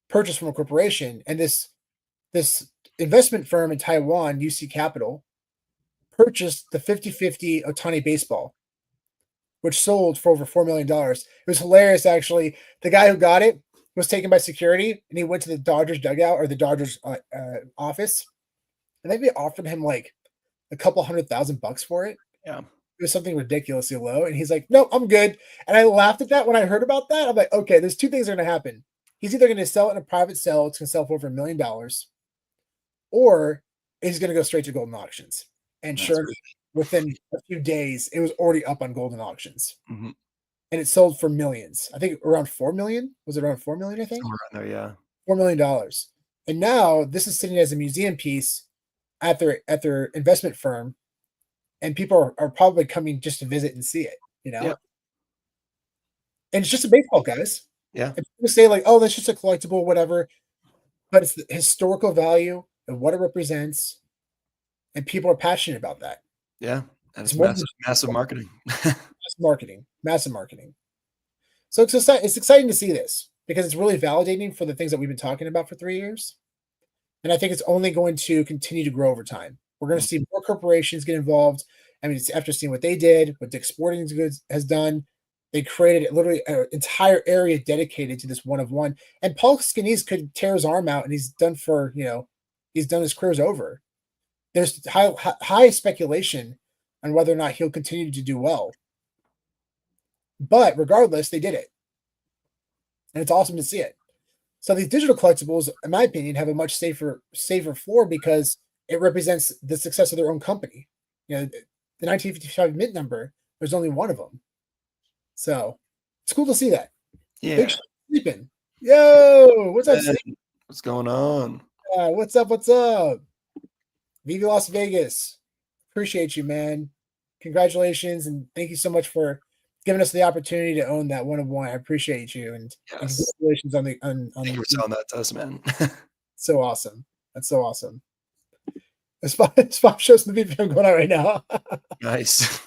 purchased from a corporation. And this investment firm in Taiwan, UC Capital, purchased the 50-50 Otani baseball, which sold for over $4 million. It was hilarious, actually. The guy who got it was taken by security, and he went to the Dodgers dugout or the Dodgers office, and they offered him like a couple $100,000 for it. Yeah. It was something ridiculously low. And he's like, "No, I'm good." And I laughed at that when I heard about that. I'm like, okay, there's two things that are going to happen. He's either going to sell it in a private sale, it's going to sell for over $1 million, or he's going to go straight to golden auctions. And sure enough, within a few days, it was already up on golden auctions. Mm-hmm. And it sold for millions. I think around 4 million. Was it around 4 million, I think? Somewhere around there, yeah. $4 million. And now this is sitting as a museum piece at their investment firm. And people are probably coming just to visit and see it, Yeah. And it's just a baseball, guys. Yeah. And people say like, "Oh, that's just a collectible, whatever." But it's the historical value and what it represents. And people are passionate about that. Yeah. And it's massive marketing. Massive marketing. So it's exciting to see this because it's really validating for the things that we've been talking about for 3 years. And I think it's only going to continue to grow over time. We're going to see more corporations get involved. I mean, it's after seeing what they did, what Dick's Sporting Goods has done. They created literally an entire area dedicated to this one of one. And Paul Skenese could tear his arm out and he's done his career's over. There's high speculation on whether or not he'll continue to do well. But regardless, they did it. And it's awesome to see it. So these digital collectibles, in my opinion, have a much safer floor because it represents the success of their own company. You know, the 1955 mint number, there's only one of them. So it's cool to see that. Yeah. Big sleeping. Yo, what's up, Steve? What's going on? What's up? What's up? VeVe Las Vegas. Appreciate you, man. Congratulations, and thank you so much for giving us the opportunity to own that 1 of 1. I appreciate you, and congratulations on the Thank you for selling that to us, man. So awesome. That's so awesome. Spot shows the video going on right now. Nice.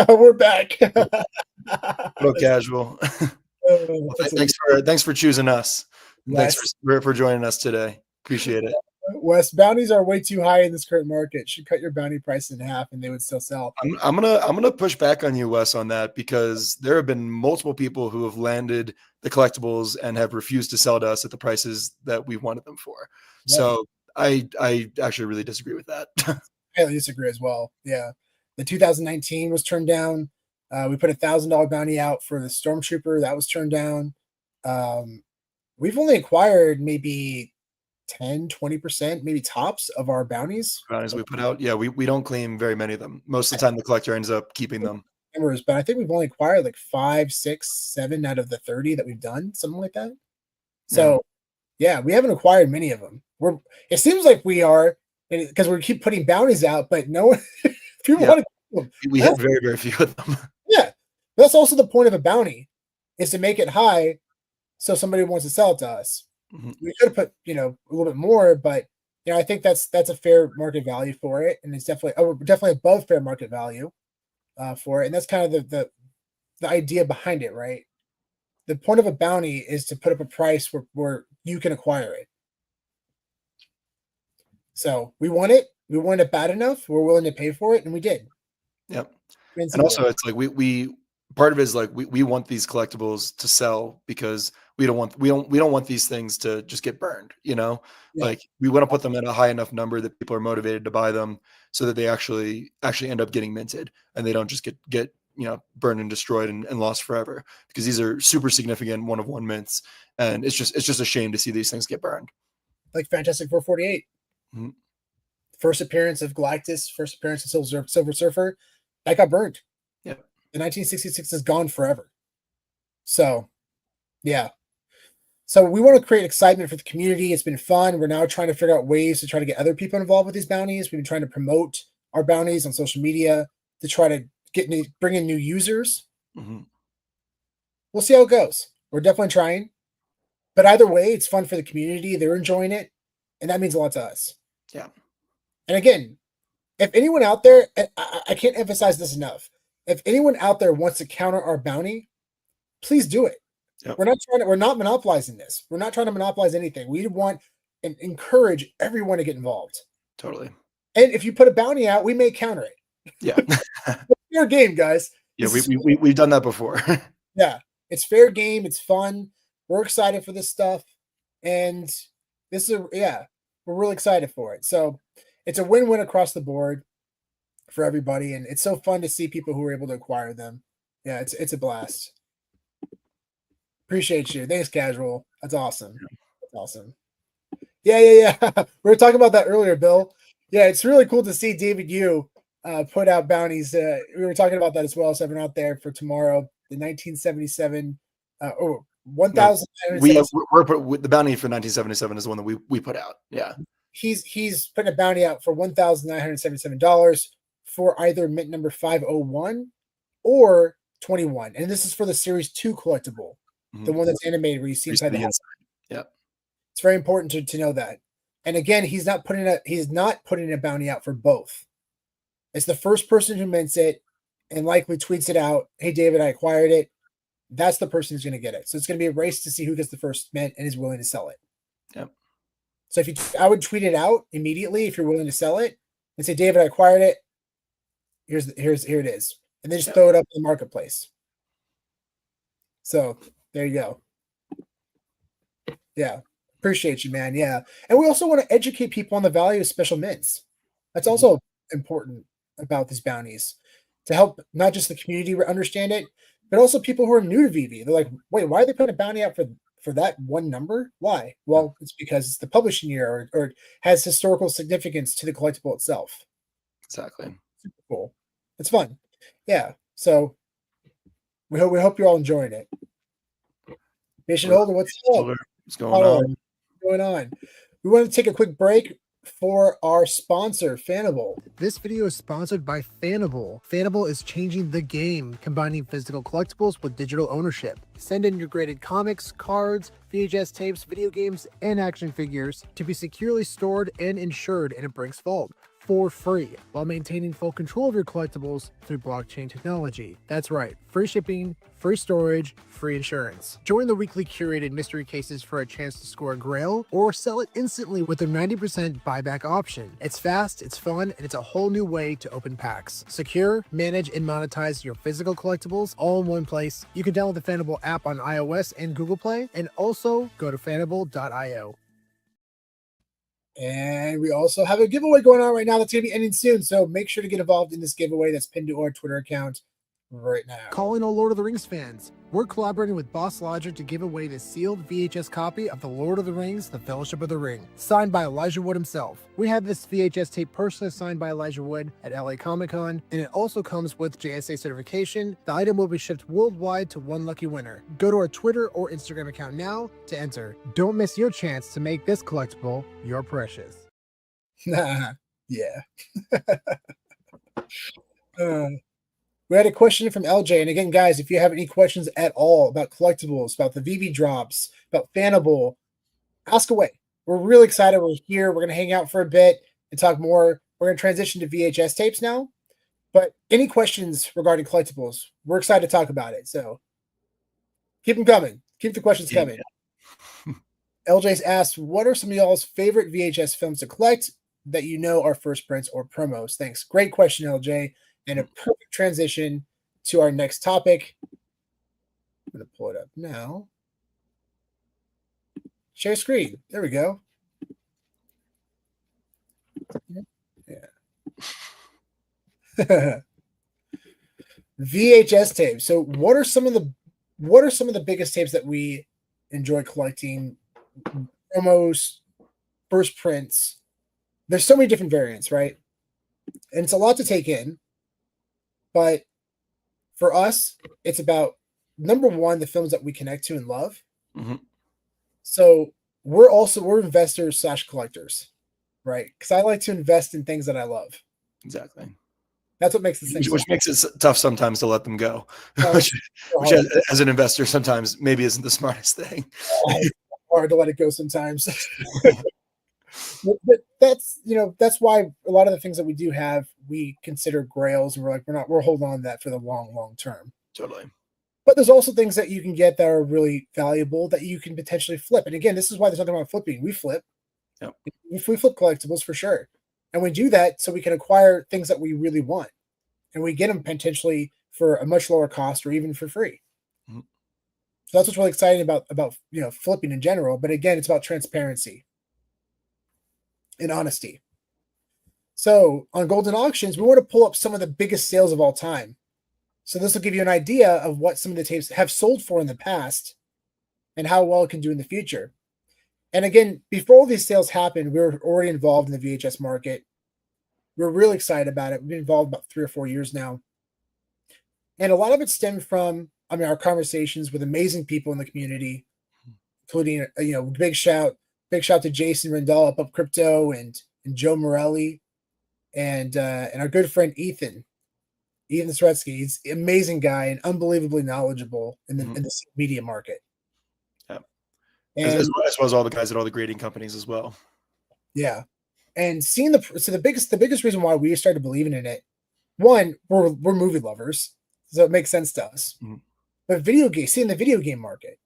We're back. No casual. Well, thanks for choosing us. Thanks for joining us today. Appreciate it. Wes, bounties are way too high in this current market. Should cut your bounty price in half, and they would still sell. I'm gonna push back on you, Wes, on that, because there have been multiple people who have landed the collectibles and have refused to sell to us at the prices that we wanted them for. Yeah. So I actually really disagree with that. I disagree as well. Yeah, the 2019 was turned down. We put $1,000 bounty out for the Stormtrooper. That was turned down. We've only acquired maybe 10-20%, maybe tops of our bounties we put out. Yeah, we don't claim very many of them. Most of the time the collector ends up keeping them. But I think we've only acquired like 5, 6, 7 out of the 30 that we've done, something like that. So yeah, we haven't acquired many of them. It seems like we are, because we keep putting bounties out, but no one people want to keep them. We have very, very few of them. Yeah. That's also the point of a bounty, is to make it high so somebody wants to sell it to us. Mm-hmm. We could have put, a little bit more, but I think that's a fair market value for it, and it's definitely above fair market value for it, and that's kind of the idea behind it, right? The point of a bounty is to put up a price where you can acquire it. So we want it bad enough, we're willing to pay for it, and we did. Yep. And also, it's like we part of it is like we want these collectibles to sell, because we don't want these things to just get burned, like we want to put them at a high enough number that people are motivated to buy them, so that they actually end up getting minted, and they don't just get burned and destroyed and lost forever, because these are super significant 1-of-1 mints, and it's just a shame to see these things get burned. Like Fantastic 448. Mm-hmm. First appearance of Galactus, first appearance of Silver Surfer, that got burned. Yeah. The 1966 is gone forever. So, yeah. So we want to create excitement for the community. It's been fun. We're now trying to figure out ways to try to get other people involved with these bounties. We've been trying to promote our bounties on social media to try to bring in new users. Mm-hmm. We'll see how it goes. We're definitely trying. But either way, it's fun for the community. They're enjoying it. And that means a lot to us. Yeah. And again, if anyone out there, I can't emphasize this enough. If anyone out there wants to counter our bounty, please do it. Yep. We're not monopolizing this. We're not trying to monopolize anything. We want and encourage everyone to get involved. Totally. And if you put a bounty out, we may counter it. Yeah. Fair game, guys. Yeah, we've done that before. Yeah. It's fair game. It's fun. We're excited for this stuff. And we're really excited for it. So it's a win-win across the board for everybody. And it's so fun to see people who are able to acquire them. Yeah, it's a blast. Appreciate you. Thanks, Casual. That's awesome. That's awesome. Yeah. We were talking about that earlier, Bill. Yeah, it's really cool to see David Yu put out bounties. We were talking about that as well. So I've been out there for tomorrow. The 1977. 1,000. The bounty for 1977 is the one that we put out. Yeah. He's putting a bounty out for $1,977 for either mint number 501 or 21, and this is for the Series 2 collectible, the one that's animated where you see inside the house. Yeah, it's very important to know that. And again, he's not putting a bounty out for both. It's the first person who mints it and likely tweets it out. Hey, David, I acquired it. That's the person who's going to get it. So it's going to be a race to see who gets the first mint and is willing to sell it. Yep. So I would tweet it out immediately if you're willing to sell it and say, David, I acquired it. Here it is. And then just throw it up in the marketplace. So there you go. Yeah. Appreciate you, man. Yeah. And we also want to educate people on the value of special mints. That's also important about these bounties, to help not just the community understand it, but also people who are new to VeVe. They're like, wait, why are they putting a bounty out for that one number. Why? Well, it's because it's the publishing year, or has historical significance to the collectible itself. Exactly. Super cool. It's fun. Yeah. So we hope you're all enjoying it. Patient Holder, what's up? What's going on? What's going on? We want to take a quick break for our sponsor, Fanable. This video is sponsored by Fanable. Fanable is changing the game, combining physical collectibles with digital ownership. Send in your graded comics, cards, VHS tapes, video games, and action figures to be securely stored and insured in a Brinks vault for free, while maintaining full control of your collectibles through blockchain technology. That's right, free shipping, free storage, free insurance. Join the weekly curated mystery cases for a chance to score a grail, or sell it instantly with their 90% buyback option. It's fast, it's fun, and it's a whole new way to open packs. Secure, manage, and monetize your physical collectibles all in one place. You can download the Fanable app on iOS and Google Play, and also go to fanable.io. And we also have a giveaway going on right now that's going to be ending soon. So make sure to get involved in this giveaway that's pinned to our Twitter account right now. Calling all Lord of the Rings fans. We're collaborating with Boss Logic to give away the sealed VHS copy of The Lord of the Rings, The Fellowship of the Ring, signed by Elijah Wood himself. We have this VHS tape personally signed by Elijah Wood at LA Comic-Con, and it also comes with JSA certification. The item will be shipped worldwide to one lucky winner. Go to our Twitter or Instagram account now to enter. Don't miss your chance to make this collectible your precious. Yeah. We had a question from LJ, and again, guys, if you have any questions at all about collectibles, about the VeVe drops, about Fanable, ask away. We're really excited. We're here. We're going to hang out for a bit and talk more. We're going to transition to VHS tapes now. But any questions regarding collectibles, we're excited to talk about it. So keep them coming. Keep the questions coming. LJ's asked, what are some of y'all's favorite VHS films to collect that you know are first prints or promos? Thanks. Great question, LJ. And a perfect transition to our next topic. I'm going to pull it up now. Share screen. There we go. Yeah. VHS tapes. So what are some of the biggest tapes that we enjoy collecting? Promos, first prints. There's so many different variants, right? And it's a lot to take in. But for us, it's about, number one, the films that we connect to and love. Mm-hmm. So we're investors / collectors, right? Because I like to invest in things that I love. Exactly. That's what makes this thing. Which makes it tough sometimes to let them go. Which as an investor, sometimes maybe isn't the smartest thing. Hard to let it go sometimes. But that's why a lot of the things that we do have, we consider grails, and we're holding on to that for the long term. Totally. But there's also things that you can get that are really valuable that you can potentially flip. And again, this is why there's nothing about flipping. We flip. Yep. We flip collectibles for sure. And we do that so we can acquire things that we really want. And we get them potentially for a much lower cost or even for free. Mm-hmm. So that's what's really exciting about flipping in general. But again, it's about transparency and honesty. So on Golden Auctions, we want to pull up some of the biggest sales of all time. So this will give you an idea of what some of the tapes have sold for in the past and how well it can do in the future. And again, before all these sales happened, we were already involved in the VHS market. We're really excited about it. We've been involved about 3 or 4 years now. And a lot of it stemmed from, our conversations with amazing people in the community, including, big shout to Jason Rendell up of Crypto and Joe Morelli and our good friend Ethan Sretsky. He's an amazing guy and unbelievably knowledgeable in the media market. Yeah. And, as well as all the guys at all the grading companies as well. Yeah. And seeing the biggest reason why we started believing in it, one, we're movie lovers, so it makes sense to us. Mm-hmm. But seeing the video game market.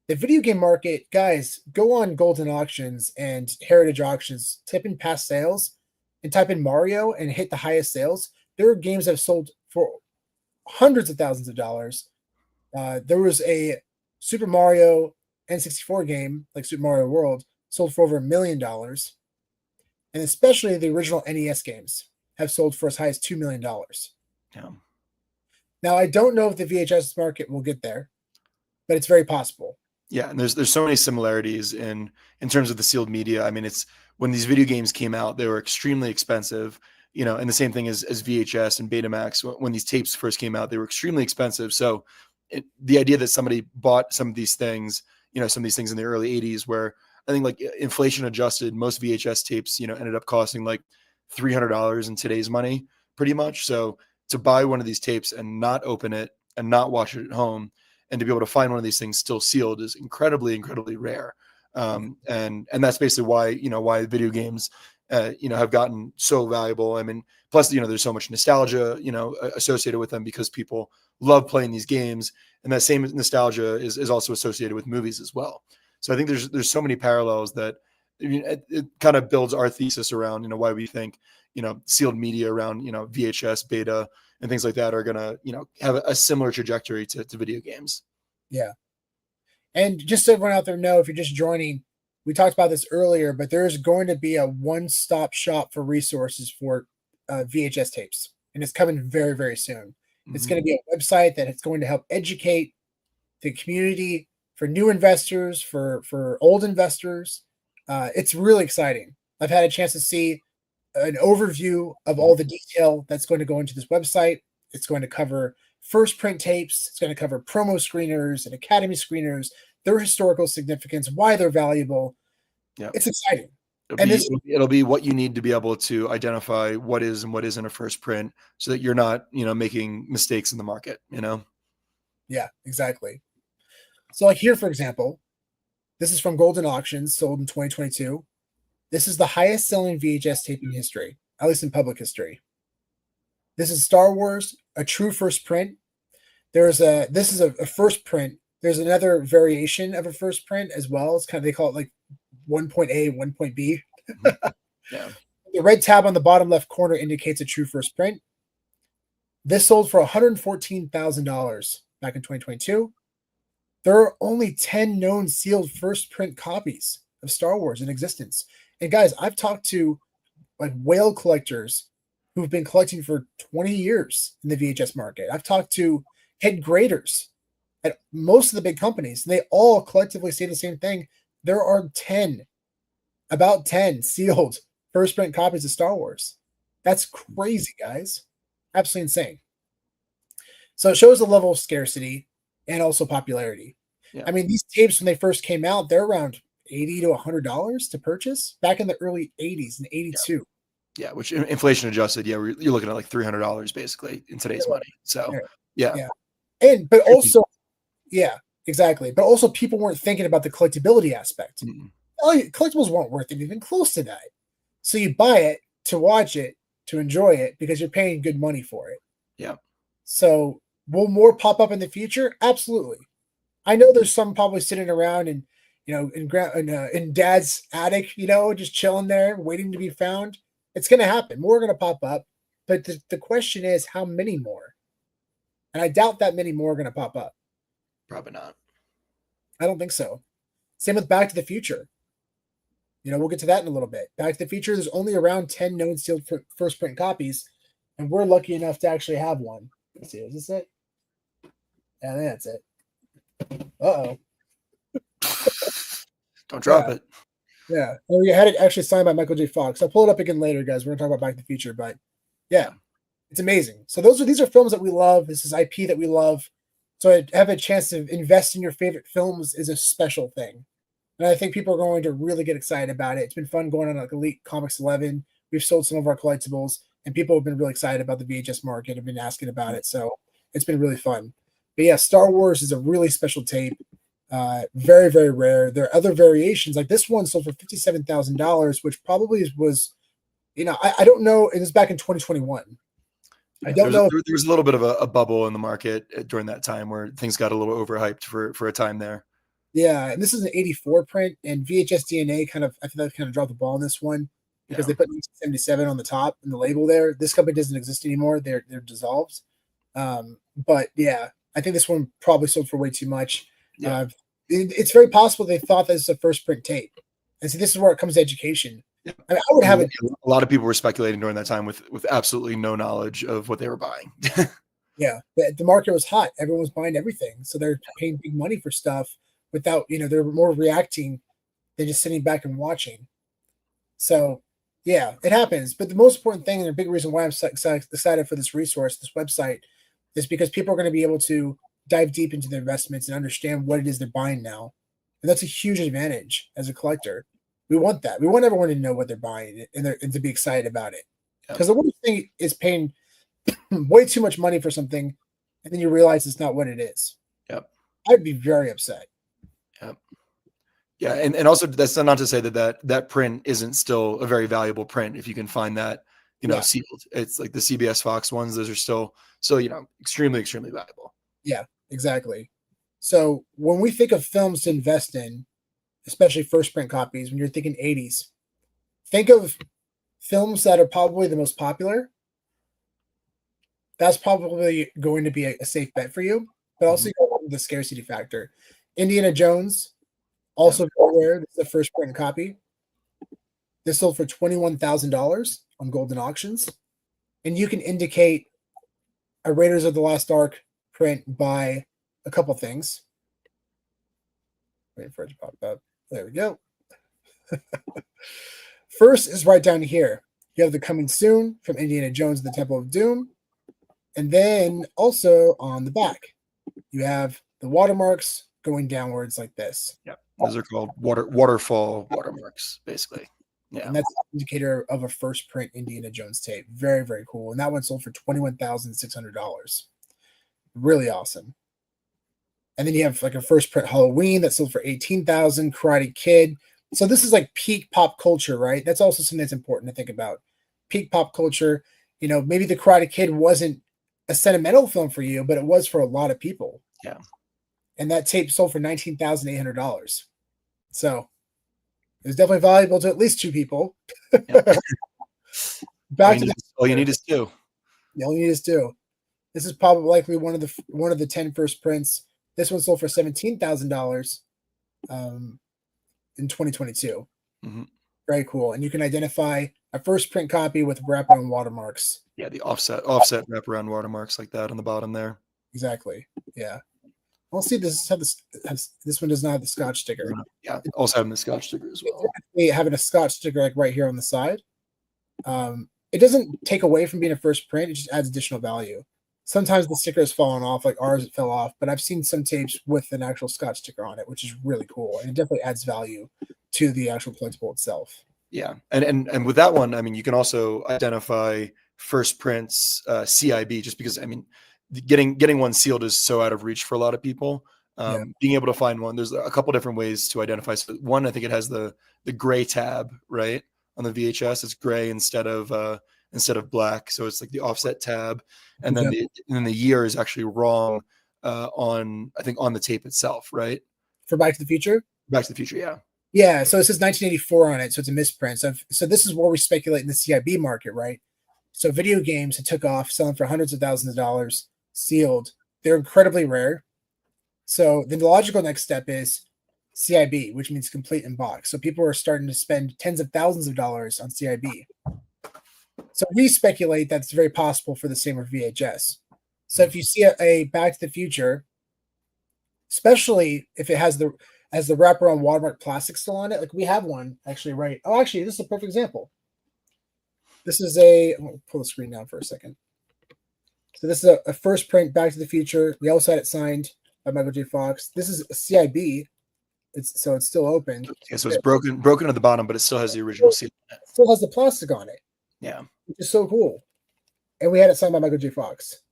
The video game market, guys, go on Golden Auctions and Heritage Auctions, type in past sales, and type in Mario and hit the highest sales. There are games that have sold for hundreds of thousands of dollars. There was a Super Mario N64 game, like Super Mario World, sold for over $1 million. And especially the original NES games have sold for as high as $2 million. Yeah. Now, I don't know if the VHS market will get there, but it's very possible. Yeah, and there's so many similarities in terms of the sealed media. I mean, it's when these video games came out, they were extremely expensive, and the same thing as VHS and Betamax. When these tapes first came out, they were extremely expensive. So the idea that somebody bought some of these things, some of these things in the early 80s, where I think like inflation adjusted, most VHS tapes, ended up costing like $300 in today's money, pretty much. So to buy one of these tapes and not open it and not watch it at home, and to be able to find one of these things still sealed is incredibly, incredibly rare. And that's basically why video games, have gotten so valuable. I mean, plus, there's so much nostalgia, associated with them because people love playing these games. And that same nostalgia is also associated with movies as well. So I think there's so many parallels that it kind of builds our thesis around, why we think, sealed media around, VHS, beta, and things like that are going to, have a similar trajectory to video games. Yeah. And just so everyone out there know, if you're just joining, we talked about this earlier, but there's going to be a one-stop shop for resources for VHS tapes. And it's coming very, very soon. Mm-hmm. It's going to be a website that it's going to help educate the community for new investors, for old investors. It's really exciting. I've had a chance to see an overview of all the detail that's going to go into this website. It's going to cover first print tapes. It's going to cover promo screeners and academy screeners, their historical significance, why they're valuable. Yeah, it's exciting. It'll be what you need to be able to identify what is and what isn't a first print, so that you're not, making mistakes in the market. Yeah, exactly. So, like here, for example, this is from Golden Auctions, sold in 2022. This is the highest selling VHS tape in history, at least in public history. This is Star Wars, a true first print. This is a first print. There's another variation of a first print as well. It's they call it like 1.A, 1.B. Yeah. The red tab on the bottom left corner indicates a true first print. This sold for $114,000 back in 2022. There are only 10 known sealed first print copies of Star Wars in existence. And guys, I've talked to like whale collectors who've been collecting for 20 years in the VHS market. I've talked to head graders at most of the big companies, and they all collectively say the same thing. There are about 10 sealed first print copies of Star Wars. That's crazy, guys. Absolutely insane. So it shows the level of scarcity and also popularity. Yeah. I mean, these tapes, when they first came out, they're around $80 to $100 to purchase back in the early 80s in 82. Yeah, which inflation adjusted, you're looking at like $300 basically in today's money. So, yeah. But also, yeah, exactly. But also, people weren't thinking about the collectability aspect. Collectibles weren't worth anything close to that. So you buy it to watch it, to enjoy it, because you're paying good money for it. Yeah. So will more pop up in the future? Absolutely. I know there's some probably sitting around and, in dad's attic, just chilling there, waiting to be found. It's going to happen. More are going to pop up. But the question is, how many more? And I doubt that many more are going to pop up. Probably not. I don't think so. Same with Back to the Future. We'll get to that in a little bit. Back to the Future, there's only around 10 known sealed first print copies, and we're lucky enough to actually have one. Let's see, is this it? Yeah, that's it. Uh-oh. Don't drop it. Yeah. And we had it actually signed by Michael J. Fox. I'll pull it up again later, guys. We're going to talk about Back to the Future, but yeah, it's amazing. So these are films that we love. This is IP that we love. So to have a chance to invest in your favorite films is a special thing. And I think people are going to really get excited about it. It's been fun going on like Elite Comics 11. We've sold some of our collectibles, and people have been really excited about the VHS market, have been asking about it. So it's been really fun. But yeah, Star Wars is a really special tape. Very, very rare. There are other variations. Like this one sold for $57,000, which probably was, I don't know. It was back in 2021. I don't know. There was a little bit of a bubble in the market during that time where things got a little overhyped for a time there. Yeah, and this is an 84 print, and VHS DNA I feel like kind of dropped the ball on this one because they put 1977 on the top and the label there. This company doesn't exist anymore. They're dissolved. But yeah, I think this one probably sold for way too much. Yeah. It's very possible they thought this was a first print tape. And see, this is where it comes to education. Yeah. I mean, I would have it. A lot of people were speculating during that time with absolutely no knowledge of what they were buying. Yeah, the market was hot. Everyone was buying everything. So they're paying big money for stuff without, they're more reacting than just sitting back and watching. So yeah, it happens. But the most important thing, and the big reason why I'm so excited for this resource, this website, is because people are going to be able to dive deep into their investments and understand what it is they're buying now. And that's a huge advantage as a collector. We want that. We want everyone to know what they're buying and to be excited about it. Because the worst thing is paying way too much money for something and then you realize it's not what it is. Yep. I'd be very upset. Yep. Yeah, and also that's not to say that print isn't still a very valuable print if you can find that, sealed. It's like the CBS Fox ones; those are still extremely, extremely valuable. Yeah, exactly. So when we think of films to invest in, especially first print copies, when you're thinking 80s, think of films that are probably the most popular. That's probably going to be a safe bet for you, but also the scarcity factor. Indiana Jones. Also, aware, this is the first print copy. This sold for $21,000 on Golden Auctions. And you can indicate a Raiders of the Lost Ark print by a couple things. Wait for it to pop up. There we go. First is right down here. You have the Coming Soon from Indiana Jones and the Temple of Doom. And then also on the back, you have the watermarks going downwards like this. Yep. Those are called waterfall watermarks, basically. Yeah. And that's an indicator of a first print Indiana Jones tape. Very, very cool. And that one sold for $21,600. Really awesome. And then you have like a first print Halloween that sold for $18,000, Karate Kid. So this is like peak pop culture, right? That's also something that's important to think about. Peak pop culture. Maybe the Karate Kid wasn't a sentimental film for you, but it was for a lot of people. Yeah. And that tape sold for $19,800. So it was definitely valuable to at least two people. Yeah. Back all you need is two. All you need is two. This is probably likely one of the 10 first prints. This one sold for $17,000 in 2022. Mm-hmm. Very cool. And you can identify a first print copy with wraparound watermarks. Yeah, the offset wraparound watermarks like that on the bottom there. Exactly. Yeah. We'll see. This one does not have the Scotch sticker. Yeah, also having the Scotch sticker as well. Having a Scotch sticker like right here on the side. It doesn't take away from being a first print. It just adds additional value. Sometimes the sticker has fallen off, like ours, it fell off. But I've seen some tapes with an actual Scotch sticker on it, which is really cool, and it definitely adds value to the actual collectible itself. Yeah, and with that one, I mean, you can also identify first prints CIB, just because getting one sealed is so out of reach for a lot of people. Being able to find one, there's a couple different ways to identify. So one, I think it has the gray tab, right? On the VHS, it's gray instead of black, so it's like the offset tab, and then the year is actually wrong on the tape itself, right? For Back to the Future. Back to the Future, yeah. Yeah, so it says 1984 on it, so it's a misprint. So this is where we speculate in the CIB market, right? So video games that took off, selling for hundreds of thousands of dollars, sealed. They're incredibly rare. So then the logical next step is CIB, which means complete in box. So people are starting to spend tens of thousands of dollars on CIB. So we speculate that's very possible for the same with VHS. So if you see a Back to the Future, especially if it has the wraparound watermark plastic still on it, like we have one actually, right? Oh, actually, this is a perfect example. This is I'm going to pull the screen down for a second. So this is a first print Back to the Future. We also had it signed by Michael J. Fox. This is a CIB. It's still open. Yeah, so it's broken at the bottom, but it still has the original seal on it. Still has the plastic on it. Yeah. Which is so cool. And we had it signed by Michael J. Fox.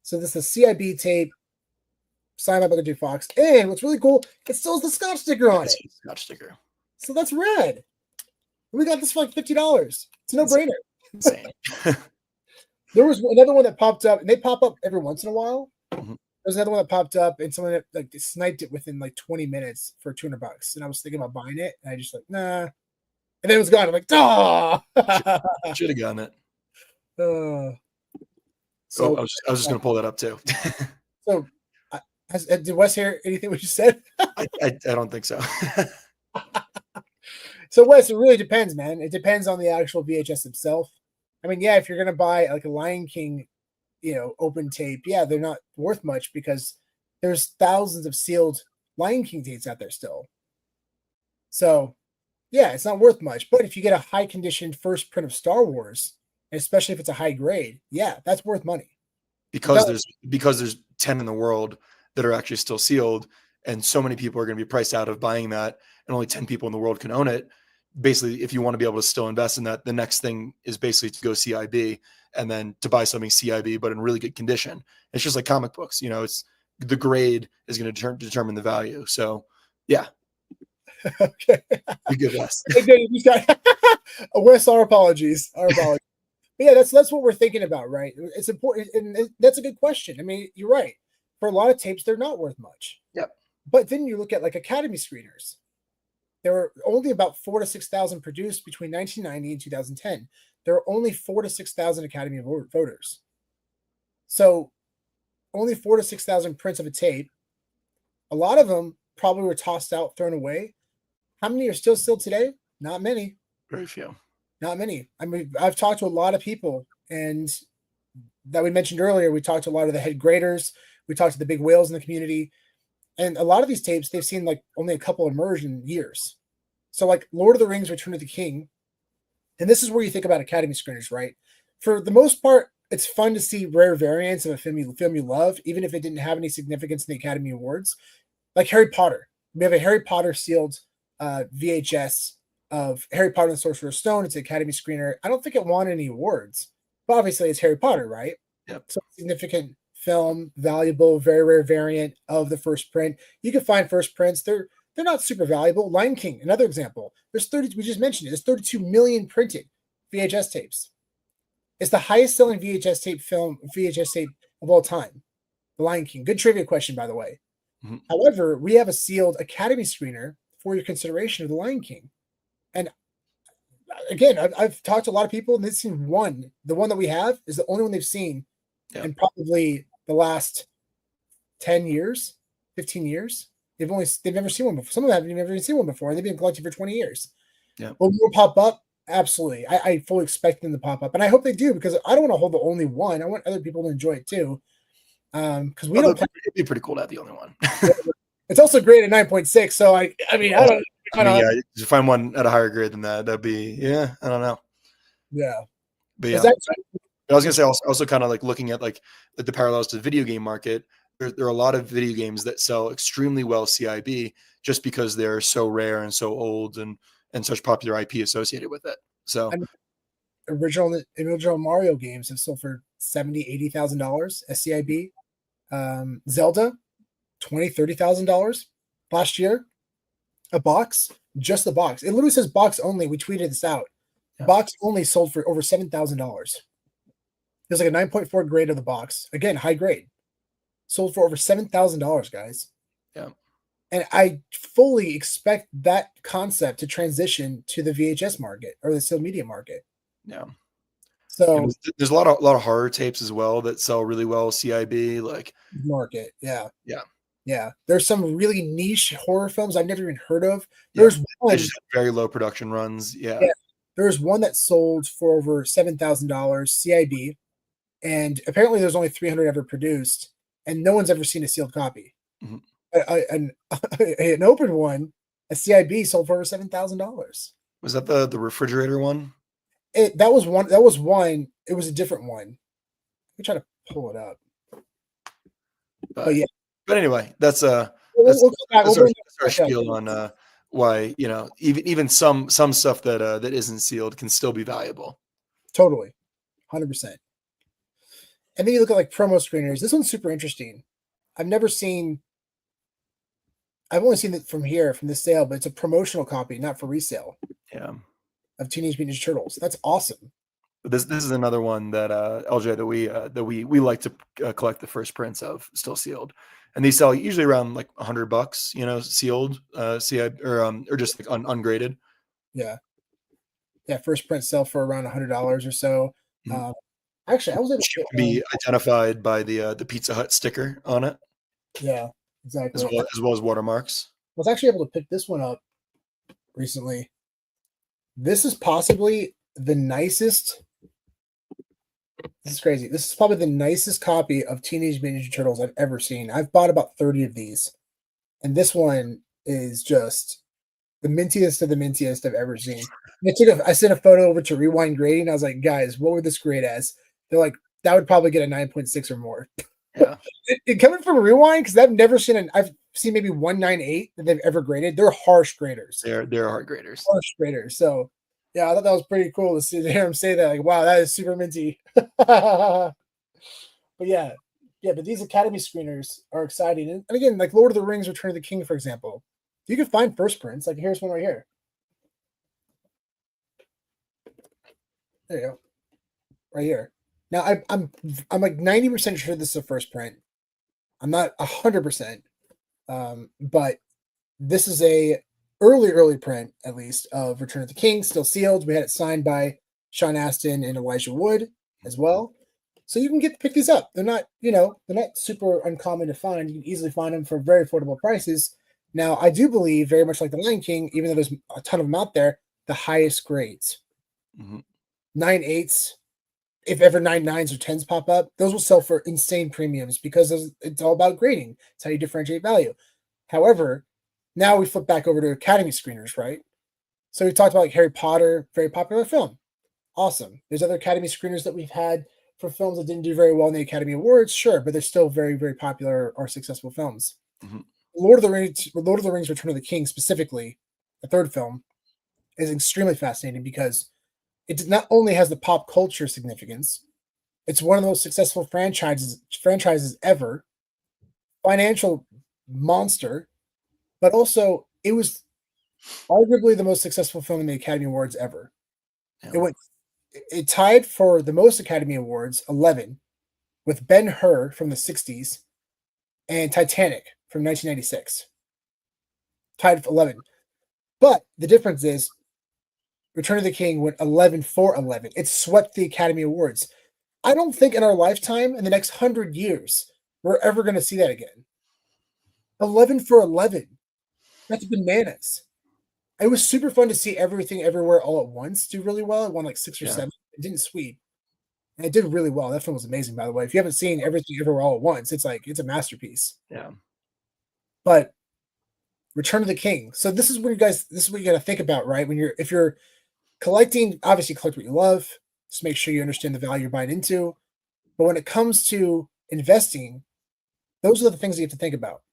So this is a CIB tape signed by Michael J. Fox. And what's really cool, it still has the Scotch sticker on it. Scotch sticker. So that's rad. We got this for like $50. It's a no-brainer. Insane. There was another one that popped up, and they pop up every once in a while. Mm-hmm. There's another one that popped up, and someone that like sniped it within like 20 minutes for $200. And I was thinking about buying it, and I just like, nah. And then it was gone. I'm like, oh, should have gotten it. So I was just going to pull that up too. So, did Wes hear anything what you said? I don't think so. So, Wes, it really depends, man. It depends on the actual VHS itself. I mean, yeah, if you're going to buy like a Lion King, open tape, yeah, they're not worth much because there's thousands of sealed Lion King tapes out there still. So, yeah, it's not worth much. But if you get a high condition first print of Star Wars, especially if it's a high grade, yeah, that's worth money. Because there's 10 in the world that are actually still sealed, and so many people are going to be priced out of buying that, and only 10 people in the world can own it. Basically, if you want to be able to still invest in that, the next thing is basically to go CIB and then to buy something CIB, but in really good condition. It's just like comic books, it's the grade is going to determine the value. So, yeah. Okay. You give us. Wes, our apologies. Our apologies. But yeah, that's what we're thinking about, right? It's important, and that's a good question. I mean, you're right. For a lot of tapes, they're not worth much. Yep. But then you look at like Academy screeners. There were only about 4,000 to 6,000 produced between 1990 and 2010. There are only 4,000 to 6,000 Academy voters. So only 4,000 to 6,000 prints of a tape. A lot of them probably were tossed out, thrown away. How many are still sealed today? Not many. Very few. Not many. I mean, I've talked to a lot of people, and that we mentioned earlier, we talked to a lot of the head graders. We talked to the big whales in the community. And a lot of these tapes, they've seen like only a couple emerge in years. So like Lord of the Rings, Return of the King. And this is where you think about Academy screeners, right? For the most part, it's fun to see rare variants of a film you love, even if it didn't have any significance in the Academy Awards. Like Harry Potter. We have a Harry Potter sealed VHS of Harry Potter and the Sorcerer's Stone. It's an Academy screener. I don't think it won any awards, but obviously it's Harry Potter, right? Yep. So significant film, valuable, very rare variant of the first print. You can find first prints. They're not super valuable. Lion King, another example. There's 30. We just mentioned it. There's 32 million printed VHS tapes. It's the highest selling VHS tape of all time. The Lion King. Good trivia question, by the way. Mm-hmm. However, we have a sealed Academy screener for your consideration of the Lion King. And again, I've talked to a lot of people, and they've seen one. The one that we have is the only one they've seen in probably the last 10 years, 15 years. They've never seen one before. Some of them haven't never seen one before, and they've been collecting for 20 years. Yeah. Will more pop up? Absolutely. I fully expect them to pop up, and I hope they do, because I don't want to hold the only one. I want other people to enjoy it too. Because it'd be pretty cool to have the only one. It's also great at 9.6. So I mean, I don't. Yeah, to find one at a higher grade than that'd be, I don't know. Yeah. But yeah, I was gonna say also kind of like looking at like the parallels to the video game market. There are a lot of video games that sell extremely well CIB just because they're so rare and so old and such popular IP associated with it. So original Mario games have sold for $70,000, $80,000 as CIB. Zelda, $20,000, $30,000 last year. A box, just the box. It literally says box only. We tweeted this out. Yeah. Box only sold for over $7,000. There's like a 9.4 grade of the box. Again, high grade. Sold for over $7,000, guys. Yeah. And I fully expect that concept to transition to the VHS market or the sealed media market. Yeah. So there's a lot of horror tapes as well that sell really well CIB, like market. Yeah. Yeah. Yeah. There's some really niche horror films I've never even heard of. There's one just very low production runs. Yeah. There's one that sold for over $7,000 CIB. And apparently there's only 300 ever produced, and no one's ever seen a sealed copy. Mm-hmm. An open one, a CIB, sold for over $7,000. Was that the refrigerator one? That was one. It was a different one. Let me try to pull it up. But yeah. But anyway, that's our spiel on why even some stuff that isn't sealed can still be valuable. Totally, 100%. And then you look at like promo screeners. This one's super interesting. I've only seen it from this sale, but it's a promotional copy, not for resale. Yeah. Of Teenage Mutant Ninja Turtles. That's awesome. This is another one that LJ that we like to collect the first prints of, still sealed, and these sell usually around like $100, sealed, or just like ungraded. Yeah. First print sell for around $100 or so. Mm-hmm. Actually, I was able to be identified by the Pizza Hut sticker on it. Yeah, exactly. As well as watermarks. I was actually able to pick this one up recently. This is possibly the nicest. This is crazy. This is probably the nicest copy of Teenage Mutant Ninja Turtles I've ever seen. I've bought about 30 of these. and this one is just the mintiest of the mintiest I've ever seen. I sent a photo over to Rewind Grading. I was like, guys, what would this grade as? They're like, that would probably get a 9.6 or more. Yeah. Coming from Rewind, because I've seen maybe 198 that they've ever graded. They're harsh graders. They're hard graders. Harsh graders. So yeah, I thought that was pretty cool to hear him say that. Like, wow, that is super minty. But yeah, but these Academy screeners are exciting. And again, like Lord of the Rings, Return of the King, for example, you can find first prints. Like here's one right here. There you go. Right here. Now I'm like 90% sure this is a first print. I'm not 100%. But this is a early print, at least, of Return of the King, still sealed. We had it signed by Sean Astin and Elijah Wood as well. So you can pick these up. They're not, they're not super uncommon to find. You can easily find them for very affordable prices. Now, I do believe, very much like the Lion King, even though there's a ton of them out there, the highest grades. 9/8s, if ever 9/9s or 10s pop up, those will sell for insane premiums because it's all about grading. It's how you differentiate value. However, now we flip back over to Academy screeners, right? So we talked about like Harry Potter, very popular film. Awesome. There's other Academy screeners that we've had for films that didn't do very well in the Academy Awards, sure, but they're still very, very popular or successful films. Lord of the Rings, Return of the King, specifically, the third film, is extremely fascinating because it not only has the pop culture significance, it's one of the most successful franchises ever, financial monster, but also it was arguably the most successful film in the Academy Awards ever. Yeah. It tied for the most Academy Awards, 11, with Ben-Hur from the 60s and Titanic from 1996. Tied for 11. But the difference is Return of the King went 11 for 11. It swept the Academy Awards. I don't think in our lifetime, in the next 100 years, we're ever going to see that again. 11 for 11. That's bananas. It was super fun to see Everything Everywhere All at Once do really well. It won like 6 or 7. It didn't sweep. And it did really well. That film was amazing, by the way. If you haven't seen Everything Everywhere All at Once, it's a masterpiece. Yeah. But Return of the King. So this is what you got to think about, right? If you're collecting, obviously collect what you love. Just make sure you understand the value you're buying into. But when it comes to investing, those are the things you have to think about.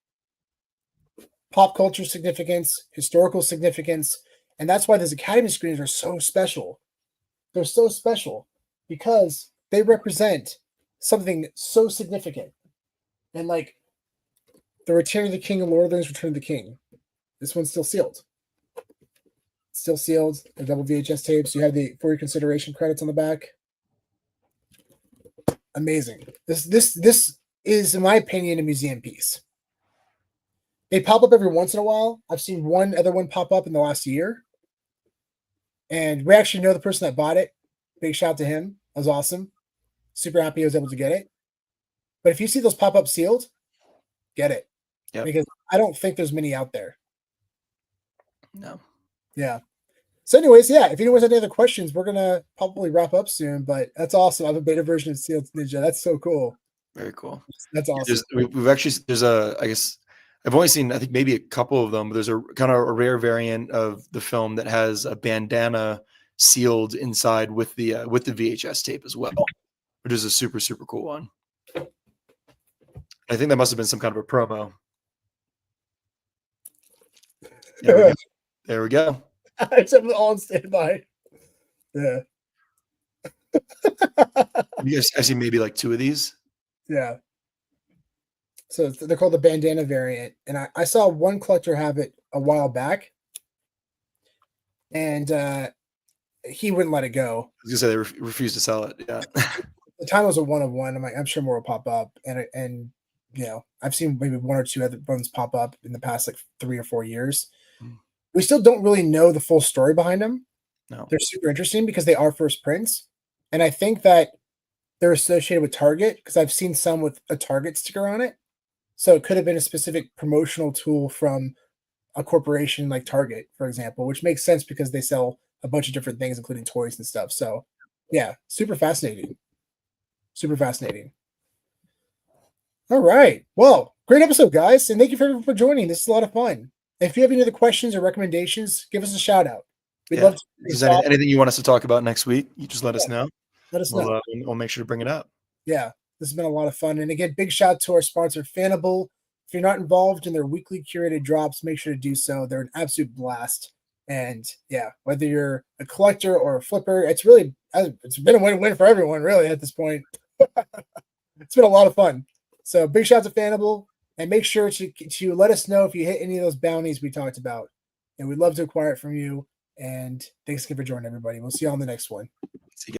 Pop culture significance, historical significance, and that's why those Academy screeners are so special. They're so special because they represent something so significant. And like the Return of the King and Lord of the Rings, Return of the King, this one's still sealed. Still sealed. The double VHS tapes. You have the for your consideration credits on the back. Amazing. This is, in my opinion, a museum piece. They pop up every once in a while. I've seen one other one pop up in the last year. And we actually know the person that bought it. Big shout out to him. That was awesome. Super happy I was able to get it. But if you see those pop up sealed, get it. Yep. Because I don't think there's many out there. No. Yeah. So anyways, yeah, if anyone has any other questions, we're going to probably wrap up soon. But that's awesome. I have a beta version of Sealed Ninja. That's so cool. Very cool. That's awesome. I've only seen, I think, maybe a couple of them, but there's a kind of a rare variant of the film that has a bandana sealed inside with the VHS tape as well, which is a super, super cool one. I think that must have been some kind of a promo. There we go. Except all on standby. Yeah. I've seen maybe like 2 of these. Yeah. So they're called the bandana variant. And I saw one collector have it a while back. And he wouldn't let it go. I was going to say they refused to sell it. Yeah. The time was a 1 of 1. I'm sure more will pop up. And I've seen maybe 1 or 2 other ones pop up in the past like 3 or 4 years. We still don't really know the full story behind them. No. They're super interesting because they are first prints. And I think that they're associated with Target because I've seen some with a Target sticker on it. So it could have been a specific promotional tool from a corporation like Target, for example, which makes sense because they sell a bunch of different things, including toys and stuff. So yeah, super fascinating. Super fascinating. All right. Well, great episode, guys, and thank you for joining. This is a lot of fun. If you have any other questions or recommendations, give us a shout out. We'd love to. If there's anything you want us to talk about next week, you just let us know. Let us know. We'll make sure to bring it up. Yeah, this has been a lot of fun. And again, big shout out to our sponsor, Fanable. If you're not involved in their weekly curated drops, make sure to do so. They're an absolute blast. And yeah, whether you're a collector or a flipper, it's been a win-win for everyone, really, at this point. It's been a lot of fun. So big shout out to Fanable, and make sure to let us know if you hit any of those bounties we talked about. And we'd love to acquire it from you. And thanks again for joining, everybody. We'll see you on the next one.